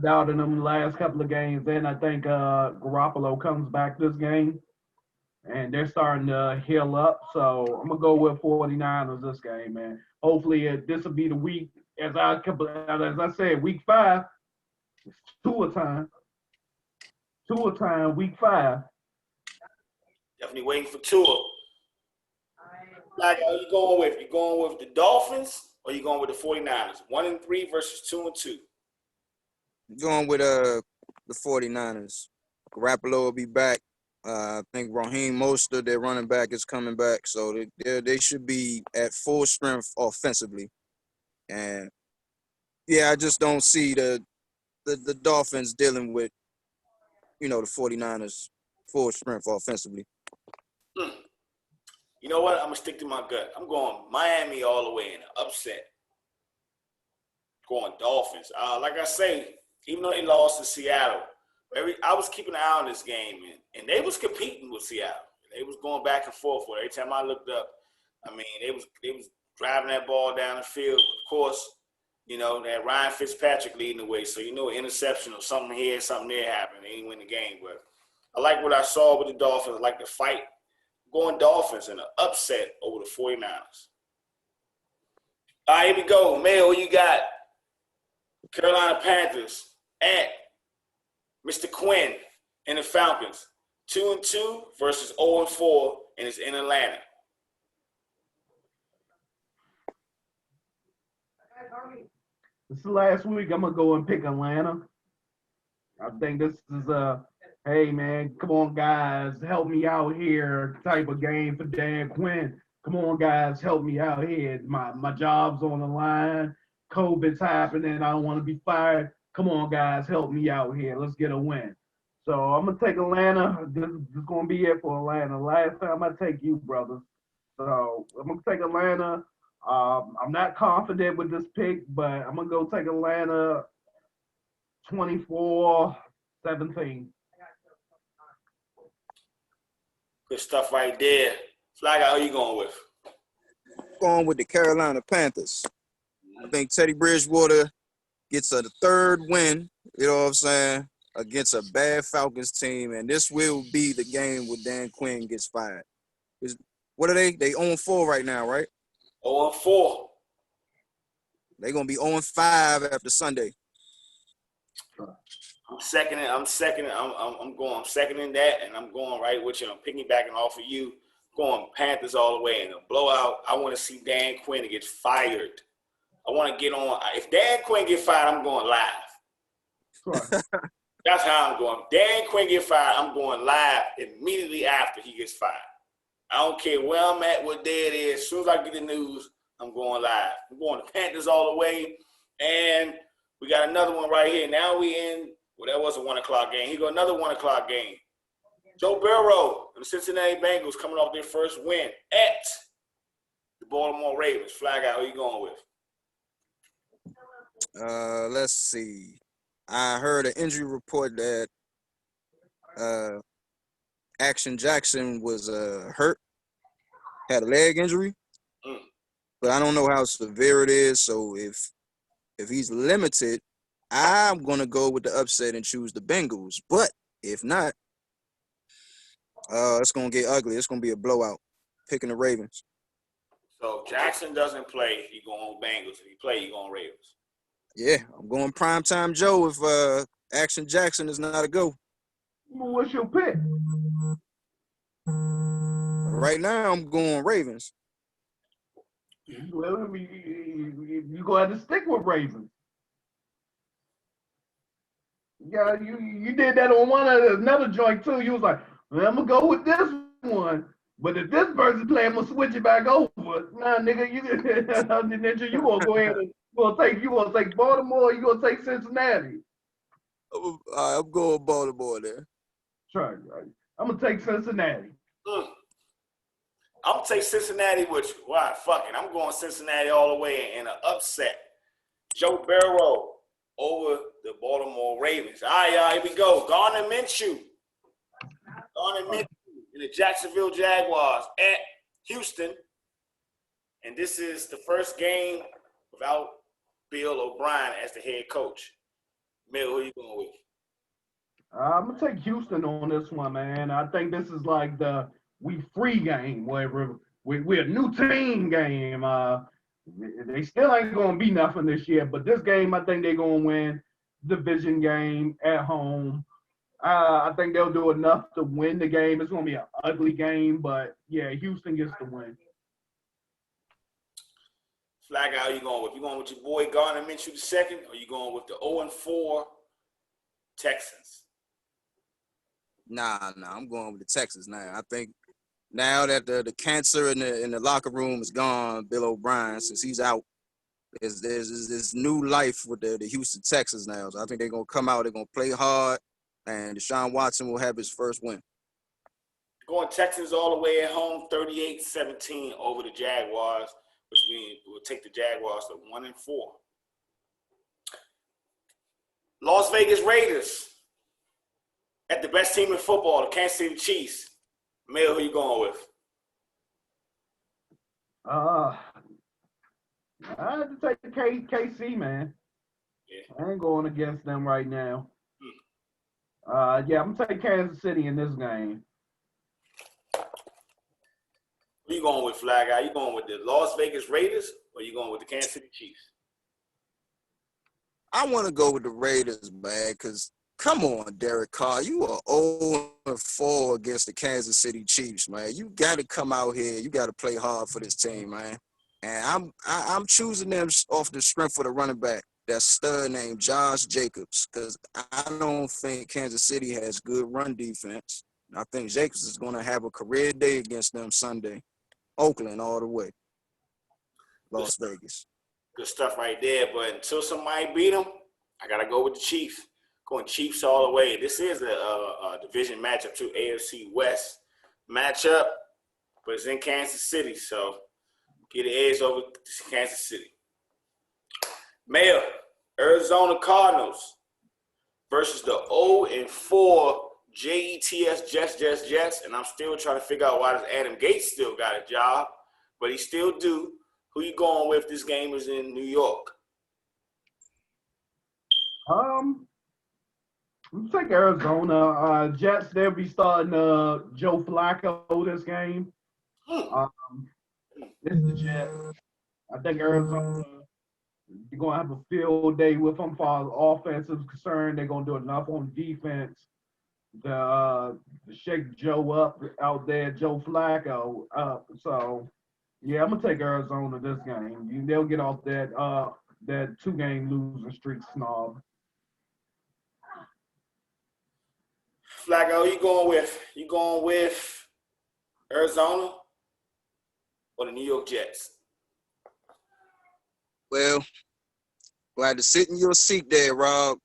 B: doubted them the last couple of games. Then I think Garoppolo comes back this game, and they're starting to heal up. So I'm gonna go with 49ers this game, man. Hopefully this will be the week. As I said, week 5. It's Tua time. Week 5.
A: Definitely waiting for Tua. Like, are you going with? You going with the Dolphins or you going with the 49ers? 1-3 versus 2-2.
C: Going with the 49ers. Garoppolo will be back. I think Raheem Mostert, their running back, is coming back. So they should be at full strength offensively. And, yeah, I just don't see the Dolphins dealing with, the 49ers full strength offensively.
A: You know what? I'm going to stick to my gut. I'm going Miami all the way in an upset. Going Dolphins. Like I say, even though they lost to Seattle, I was keeping an eye on this game, and they was competing with Seattle. They was going back and forth. Every time I looked up, I mean, they was driving that ball down the field. Of course, You know, that Ryan Fitzpatrick leading the way. So, you know, interception or something here, something there happened. They didn't win the game. But I like what I saw with the Dolphins. I like the fight. Going Dolphins in an upset over the 49ers. All right, here we go. Mel, you got Carolina Panthers at Mr. Quinn and the Falcons. 2-2 versus 0-4, and it's in Atlanta.
B: This is last week. I'm gonna go and pick Atlanta. I think this is hey man, come on guys, help me out here type of game for Dan Quinn. Come on guys, help me out here. My job's on the line. COVID's happening. I don't want to be fired. Come on guys, help me out here. Let's get a win. So I'm gonna take Atlanta. This is gonna be it for Atlanta. Last time I take you, brother. So I'm gonna take Atlanta. I'm not confident with this pick, but I'm gonna go take Atlanta 24-17.
A: Good stuff right there. Flag out, who you going with?
C: Going with the Carolina Panthers. I think Teddy Bridgewater gets a third win, you know what I'm saying, against a bad Falcons team, and this will be the game where Dan Quinn gets fired. What are they? They 0-4 right now, right?
A: 0-4.
C: They're going to be 0-5 after Sunday.
A: I'm seconding that, and I'm going right with you. I'm piggybacking off of you. Going Panthers all the way in a blowout. I want to see Dan Quinn get fired. I want to get on. If Dan Quinn get fired, I'm going live.
B: Sure.
A: That's how I'm going. Dan Quinn get fired, I'm going live immediately after he gets fired. I don't care where I'm at, what day it is. As soon as I get the news, I'm going live. I'm going to Panthers all the way. And we got another one right here. Now we in, well, that was a 1 o'clock game. Here go another 1 o'clock game. Joe Burrow and the Cincinnati Bengals coming off their first win at the Baltimore Ravens. Flag out, who you going with?
C: Let's see. I heard an injury report that Action Jackson was hurt, had a leg injury, but I don't know how severe it is. So if he's limited, I'm gonna go with the upset and choose the Bengals. But if not, it's gonna get ugly. It's gonna be a blowout. Picking the Ravens.
A: So Jackson doesn't play, he going Bengals. If he play, he going Ravens.
C: Yeah, I'm going primetime Joe if Action Jackson is not a go.
B: What's your pick?
C: Right now, I'm going Ravens.
B: Well, you go ahead and stick with Ravens. Yeah, you did that on another joint too. You was like, well, I'm gonna go with this one, but if this person play, I'm gonna switch it back over. Nah, nigga, you gonna go ahead and you gonna take Baltimore. You gonna take Cincinnati.
C: I'm going Baltimore there.
B: Try. I'm gonna take Cincinnati.
A: I'm going to take Cincinnati with you. Why? Fuck it. I'm going Cincinnati all the way in an upset. Joe Burrow over the Baltimore Ravens. All right, y'all, here we go. Gardner Minshew. Gardner Minshew in the Jacksonville Jaguars at Houston. And this is the first game without Bill O'Brien as the head coach. Mill, who you going with?
B: I'm gonna take Houston on this one, man. I think this is like the we free game, where we're a new team game. They still ain't gonna be nothing this year, but this game I think they're gonna win. Division game at home. I think they'll do enough to win the game. It's gonna be an ugly game, but yeah, Houston gets the win.
A: Flag out, you going with? You going with your boy Gardner Minshew the second, or you going with the 0-4 Texans?
C: Nah, I'm going with the Texans now. I think now that the cancer in the locker room is gone, Bill O'Brien, since he's out, there's this new life with the Houston Texans now. So I think they're gonna come out, they're gonna play hard, and Deshaun Watson will have his first win.
A: Going Texans all the way at home, 38-17 over the Jaguars, which means we'll take the Jaguars to 1-4. Las Vegas Raiders at the best team in football, the Kansas City Chiefs. Mel, who you going with?
B: I had to take the KC, man.
A: Yeah.
B: I ain't going against them right now. Yeah, I'm gonna take Kansas City in this game.
A: Who you going with, Flag Guy? You going with the Las Vegas Raiders or you going with the Kansas City Chiefs?
C: I want to go with the Raiders, man, because come on, Derek Carr. You are 0-4 against the Kansas City Chiefs, man. You got to come out here. You got to play hard for this team, man. And I'm choosing them off the strength of the running back, that stud named Josh Jacobs, because I don't think Kansas City has good run defense. I think Jacobs is going to have a career day against them Sunday. Oakland all the way. Las Vegas.
A: Good stuff right there. But until somebody beat them, I got to go with the Chiefs. Going Chiefs all the way. This is a division matchup too, AFC West matchup, but it's in Kansas City, so get the edge over Kansas City. Mayor, Arizona Cardinals versus the 0-4 Jets, and I'm still trying to figure out why does Adam Gates still got a job, but he still do. Who you going with? This game is in New York.
B: Let's take Arizona. Jets, they'll be starting Joe Flacco this game. This is the Jets. I think Arizona, you're going to have a field day with them for offense is concerned. They're going to do enough on defense to shake Joe up out there, Joe Flacco up. So, yeah, I'm going to take Arizona this game. They'll get off that 2-game losing streak snob.
A: Flacco, you going with? You going with Arizona or the New York Jets?
C: Well, we'll have to sit in your seat there, Rob,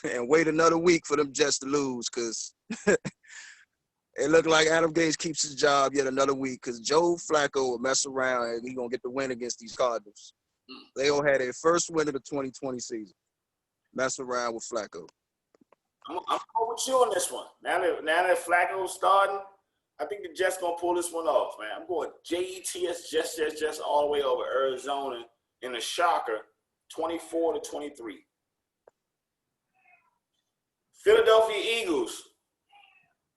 C: and wait another week for them Jets to lose, because it looked like Adam Gates keeps his job yet another week, because Joe Flacco will mess around and he's going to get the win against these Cardinals. They all had their first win of the 2020 season. Mess around with Flacco.
A: I'm going with you on this one. Now that Flacco's starting, I think the Jets going to pull this one off, man. I'm going Jets all the way over Arizona in a shocker, 24-23. Philadelphia Eagles,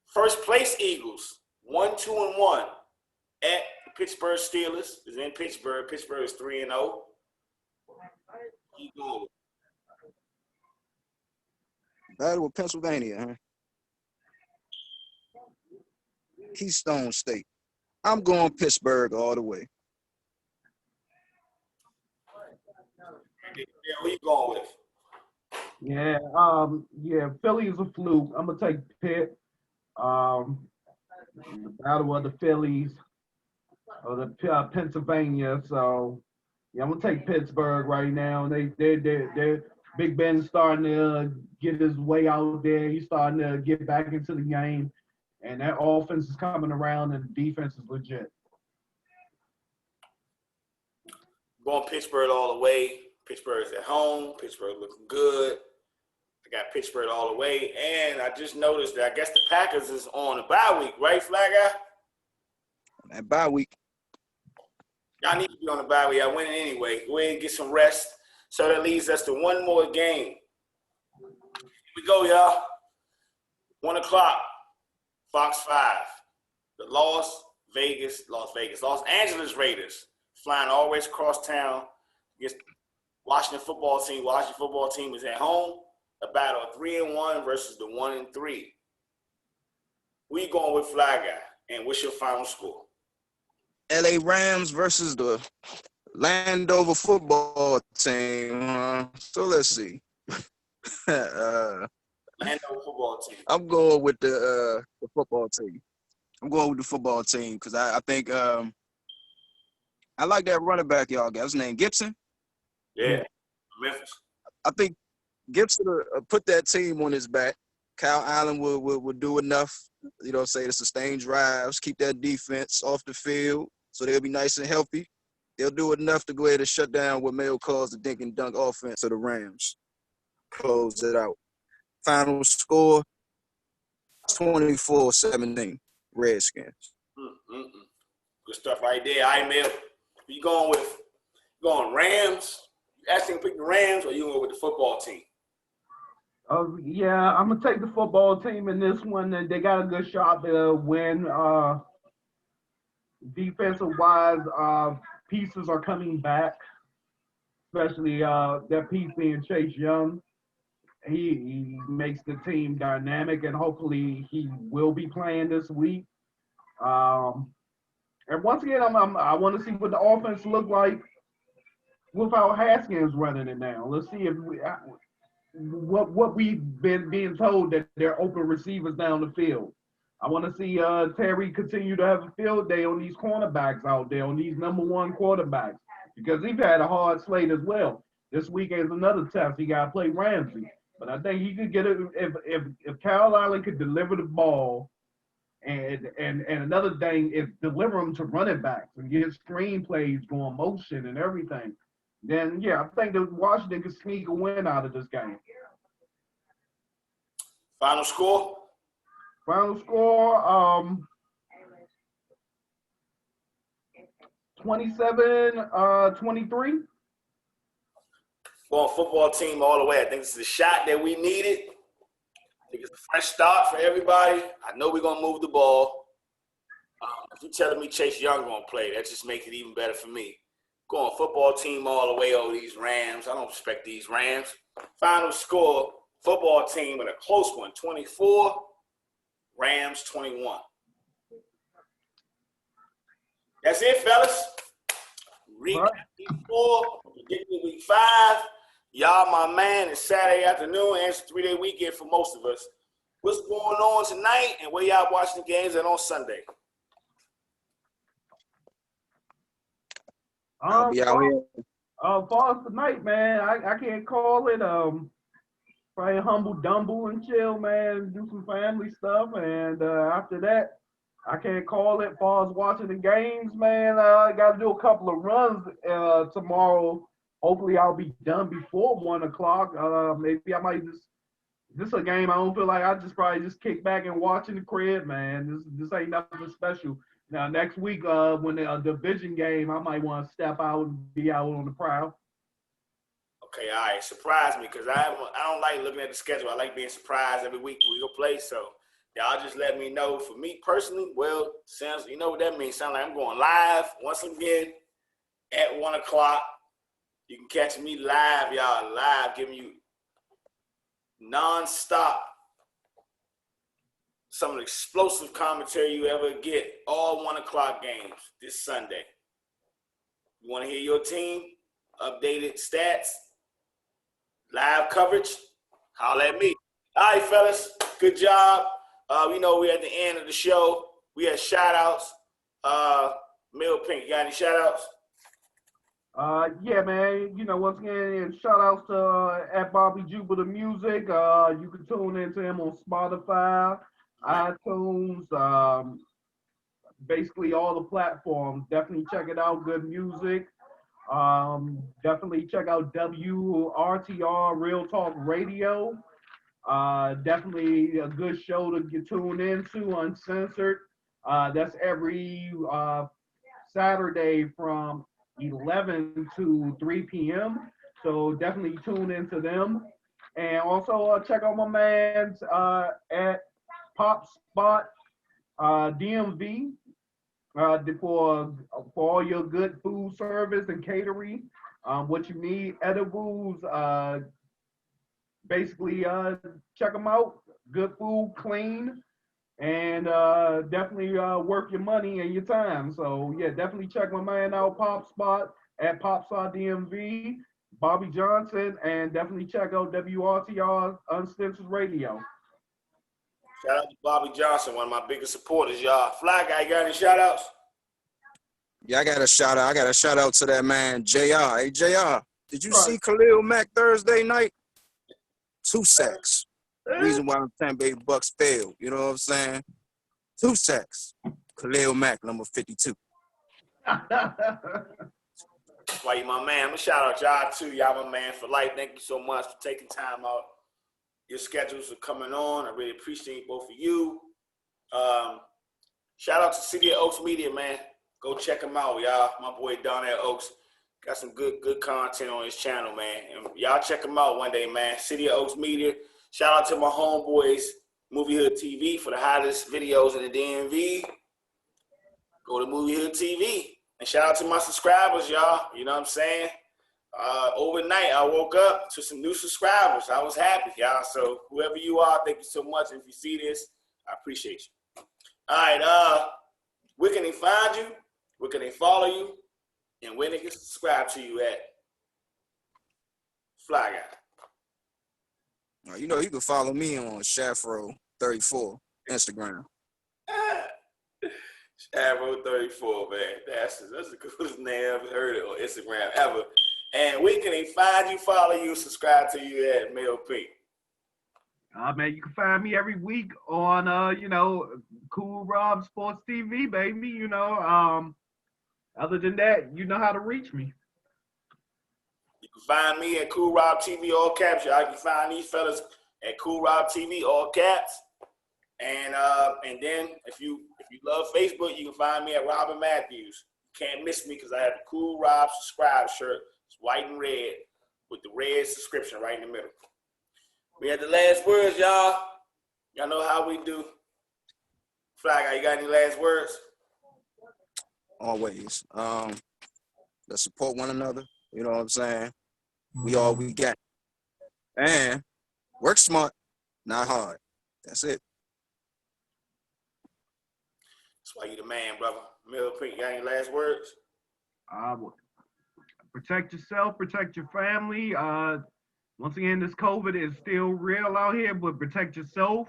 A: first place Eagles, 1-2-1 at the Pittsburgh Steelers. Is in Pittsburgh. Pittsburgh is 3-0. Keep going.
C: Battle with Pennsylvania, huh? Keystone State. I'm going Pittsburgh all the way.
A: Yeah, who you going with?
B: Yeah, Philly is a fluke. I'm gonna take Pitt. The battle of the Phillies or the Pennsylvania. So yeah, I'm gonna take Pittsburgh right now. They're Big Ben's starting to get his way out there. He's starting to get back into the game, and that offense is coming around, and the defense is legit.
A: Going Pittsburgh all the way. Pittsburgh's at home. Pittsburgh looking good. I got Pittsburgh all the way. And I just noticed that I guess the Packers is on a bye week, right, Flag Guy?
C: That bye week.
A: Y'all need to be on the bye week. I win it anyway. Go ahead and get some rest. So that leads us to one more game. Here we go, y'all. 1 o'clock, Fox 5. The Los Angeles Raiders flying always across town against Washington football team. Washington football team is at home. A battle of 3-1 versus the 1-3. Who you going with, Flag Guy? And what's your final score?
C: LA Rams versus the Landover football team. So let's see.
A: Landover football team.
C: I'm going with the football team. I'm going with the football team because I think I like that running back y'all got. His name Gibson.
A: Yeah, Memphis.
C: I think Gibson put that team on his back. Kyle Allen will do enough, say to sustain drives, keep that defense off the field so they'll be nice and healthy. They'll do enough to go ahead and shut down what Mayo calls the dink and dunk offense of the Rams. Close it out. Final score, 24-17, Redskins.
A: Good stuff right there. All right, Mayo. Who you going with? Going Rams? You asking to pick the Rams or you going with the football team?
B: Yeah, I'm gonna take the football team in this one. They got a good shot to win. Defensive wise, pieces are coming back, especially that piece being Chase Young. He makes the team dynamic, and hopefully he will be playing this week. And once again, I want to see what the offense look like without Haskins running it now. Let's see if what we've been being told that they're open receivers down the field. I want to see Terry continue to have a field day on these cornerbacks out there, on these number one quarterbacks, because he's had a hard slate as well. This week is another test. He got to play Ramsey, but I think he could get it if Kyle Allen could deliver the ball, and another thing is deliver them to running backs and get screen plays going, motion and everything. Then yeah, I think that Washington could sneak a win out of this game.
A: Final score?
B: Final score, 27-23.
A: Going football team all the way. I think this is the shot that we needed. I think it's a fresh start for everybody. I know we're going to move the ball. If you're telling me Chase Young going to play, that just makes it even better for me. Going football team all the way over these Rams. I don't respect these Rams. Final score, football team with a close one, 24, Rams 21. That's it, fellas. Recap week 4, predicting week 5. Y'all, my man, it's Saturday afternoon, and it's a 3-day weekend for most of us. What's going on tonight, and where y'all watching the games at on Sunday?
C: I'll be out here.
B: For us tonight, man, I can't call it. Probably humble dumble and chill, man. Do some family stuff, and after that, I can't call it. Far as watching the games, man, I got to do a couple of runs tomorrow. Hopefully, I'll be done before 1 o'clock. Maybe I might this is a game I don't feel like I probably kick back and watch in the crib, man. This ain't nothing special. Now next week, when the division game, I might want to step out and be out on the prowl.
A: Okay, all right. Surprise me, because I don't like looking at the schedule. I like being surprised every week when we go play. So y'all just let me know. For me personally, well, sounds, you know what that means. Sounds like I'm going live once again at 1 o'clock. You can catch me live, y'all, live, giving you nonstop some of the explosive commentary you ever get, all 1 o'clock games this Sunday. You want to hear your team, updated stats, live coverage, holler at me. All right, fellas, good job. We know we're at the end of the show. We had shout-outs. Mill Pink, you got any shout-outs?
B: Yeah, man. You know, once again, shout-outs to at Bobby Jupiter Music. You can tune into him on Spotify, iTunes, basically all the platforms. Definitely check it out. Good music. Definitely check out WRTR Real Talk Radio. Definitely a good show to get tuned into, uncensored. That's every Saturday from 11 to 3 p.m. So definitely tune into them. And also check out my man's at Pop Spot DMV for all your good food service and catering. What you need, edibles, basically check them out. Good food, clean, and definitely work your money and your time. So yeah, definitely check my man out, Pop Spot at Pop Spot DMV, Bobby Johnson, and definitely check out WRTR Uncensored Radio.
A: Shout out to Bobby Johnson, one of my biggest supporters, y'all. Fly Guy, got any shout outs?
C: Yeah, I got a shout out. I got a shout out to that man, JR. Hey, JR, did you see Khalil Mack Thursday night? 2 sacks. Reason why the Tampa Bay Bucks failed. You know what I'm saying? 2 sacks. Khalil Mack, number 52.
A: That's why you my man. I'm going to shout out y'all too. Y'all my man for life. Thank you so much for taking time out. Your schedules are coming on. I really appreciate both of you. Shout out to City of Oaks Media, man. Go check them out, y'all. My boy Don at Oaks. Got some good content on his channel, man. And y'all check him out one day, man. City of Oaks Media. Shout out to my homeboys, Movie Hood TV, for the hottest videos in the DMV. Go to Movie Hood TV. And shout out to my subscribers, y'all. You know what I'm saying? Overnight, I woke up to some new subscribers. I was happy, y'all. So whoever you are, thank you so much. If you see this, I appreciate you. All right, where can they find you? Where can they follow you? And where they can subscribe to you at? Fly Guy.
C: You know, you can follow me on Shafro34 Instagram.
A: Shafro34, man. That's the coolest name I've heard it on Instagram ever. And where can they find you, follow you, subscribe to you at Mel Pink?
B: Man, you can find me every week on, you know, Cool Rob Sports TV, baby. You know, other than that, you know how to reach me.
A: You can find me at Cool Rob TV, all caps. Y'all can find these fellas at Cool Rob TV, all caps. And then if you love Facebook, you can find me at Robin Matthews. You can't miss me because I have the Cool Rob subscribe shirt. It's white and red with the red subscription right in the middle. We had the last words, y'all. Y'all know how we do. Fly Guy, you got any last words?
C: Always. Let's support one another. You know what I'm saying? We all we got. And work smart, not hard. That's it.
A: That's why you the man, brother. Mel Pink, you got any last words?
B: Protect yourself, protect your family. Once again, this COVID is still real out here, but protect yourself.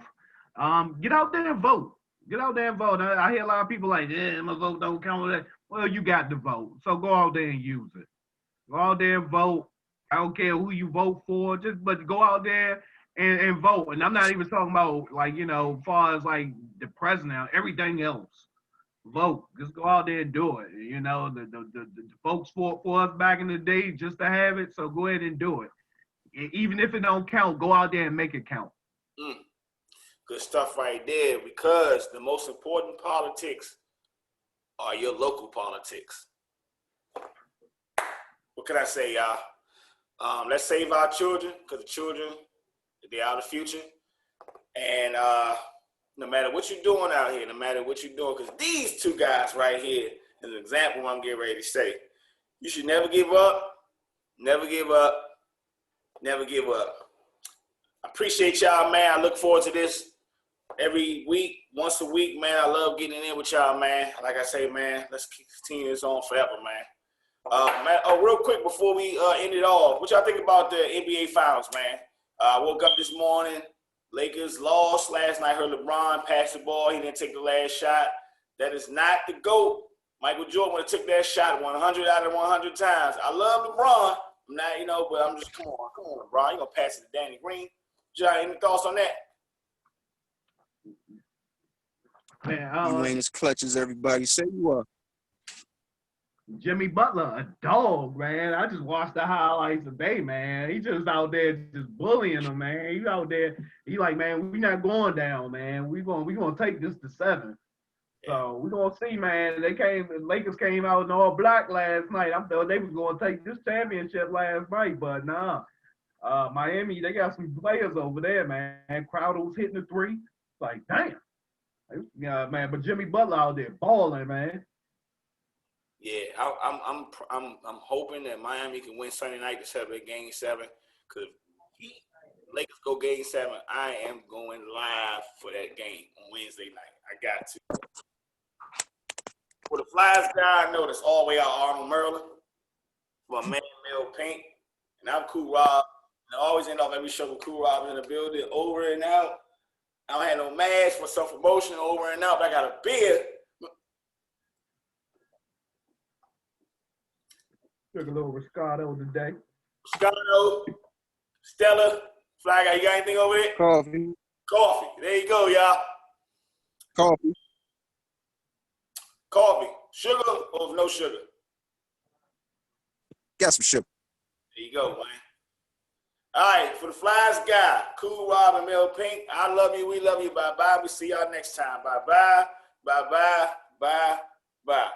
B: Get out there and vote. Get out there and vote. I hear a lot of people like, yeah, my vote don't count. Well, you got to vote. So go out there and use it. Go out there and vote. I don't care who you vote for, but go out there and vote. And I'm not even talking about, like, you know, as far as like the president, everything else. Vote. Just go out there and do it. You know, the folks fought for us back in the day just to have it. So go ahead and do it. Even if it don't count, go out there and make it count.
A: Good stuff right there, because the most important politics are your local politics. What can I say, y'all? Let's save our children, because the children, they are the future. And no matter what you're doing out here, no matter what you're doing, because these two guys right here is an example I'm getting ready to say. You should never give up, never give up, never give up. I appreciate y'all, man. I look forward to this every week, once a week, man. I love getting in with y'all, man. Like I say, man, let's continue this on forever, man. Real quick before we end it all, what y'all think about the NBA Finals, man? I woke up this morning, Lakers lost last night. Heard LeBron pass the ball. He didn't take the last shot. That is not the GOAT. Michael Jordan would have took that shot 100 out of 100 times. I love LeBron. I'm not, you know, but I'm just, come on, LeBron. You gonna pass it to Danny Green? John, any thoughts on that?
C: Man, you ain't as clutch as everybody say you are.
B: Jimmy Butler, a dog, man. I just watched the highlights today, man. He just out there just bullying them, man. He out there, he like, man, we not going down, man. We gonna take this to 7. So we gonna see, man. Lakers came out in all black last night. I thought they was gonna take this championship last night, but nah. Miami, they got some players over there, man. Crowder was hitting the 3. Like, damn. Yeah, man. But Jimmy Butler out there balling, man.
A: Yeah, I'm hoping that Miami can win Sunday night to set up Game 7. Cause Lakers go Game 7, I am going live for that game on Wednesday night. I got to. For the Flyers guy, I know that's all the way out Arnold, Maryland. For my man Mel Pink, and I'm Cool Rob. And I always end off every show with Cool Rob in the building, over and out. I don't have no mask for self-promotion, over and out, but I got a beer.
B: Took a little Riscotto today.
A: Riscotto, Stella, Fly Guy, you got anything over there?
C: Coffee.
A: Coffee. There you go, y'all.
C: Coffee.
A: Coffee. Sugar or no sugar?
C: Got some sugar.
A: There you go, man. All right, for the Flyers guy, Cool Rob and Mel Pink, I love you. We love you. Bye-bye. We see y'all next time. Bye-bye. Bye-bye. Bye-bye.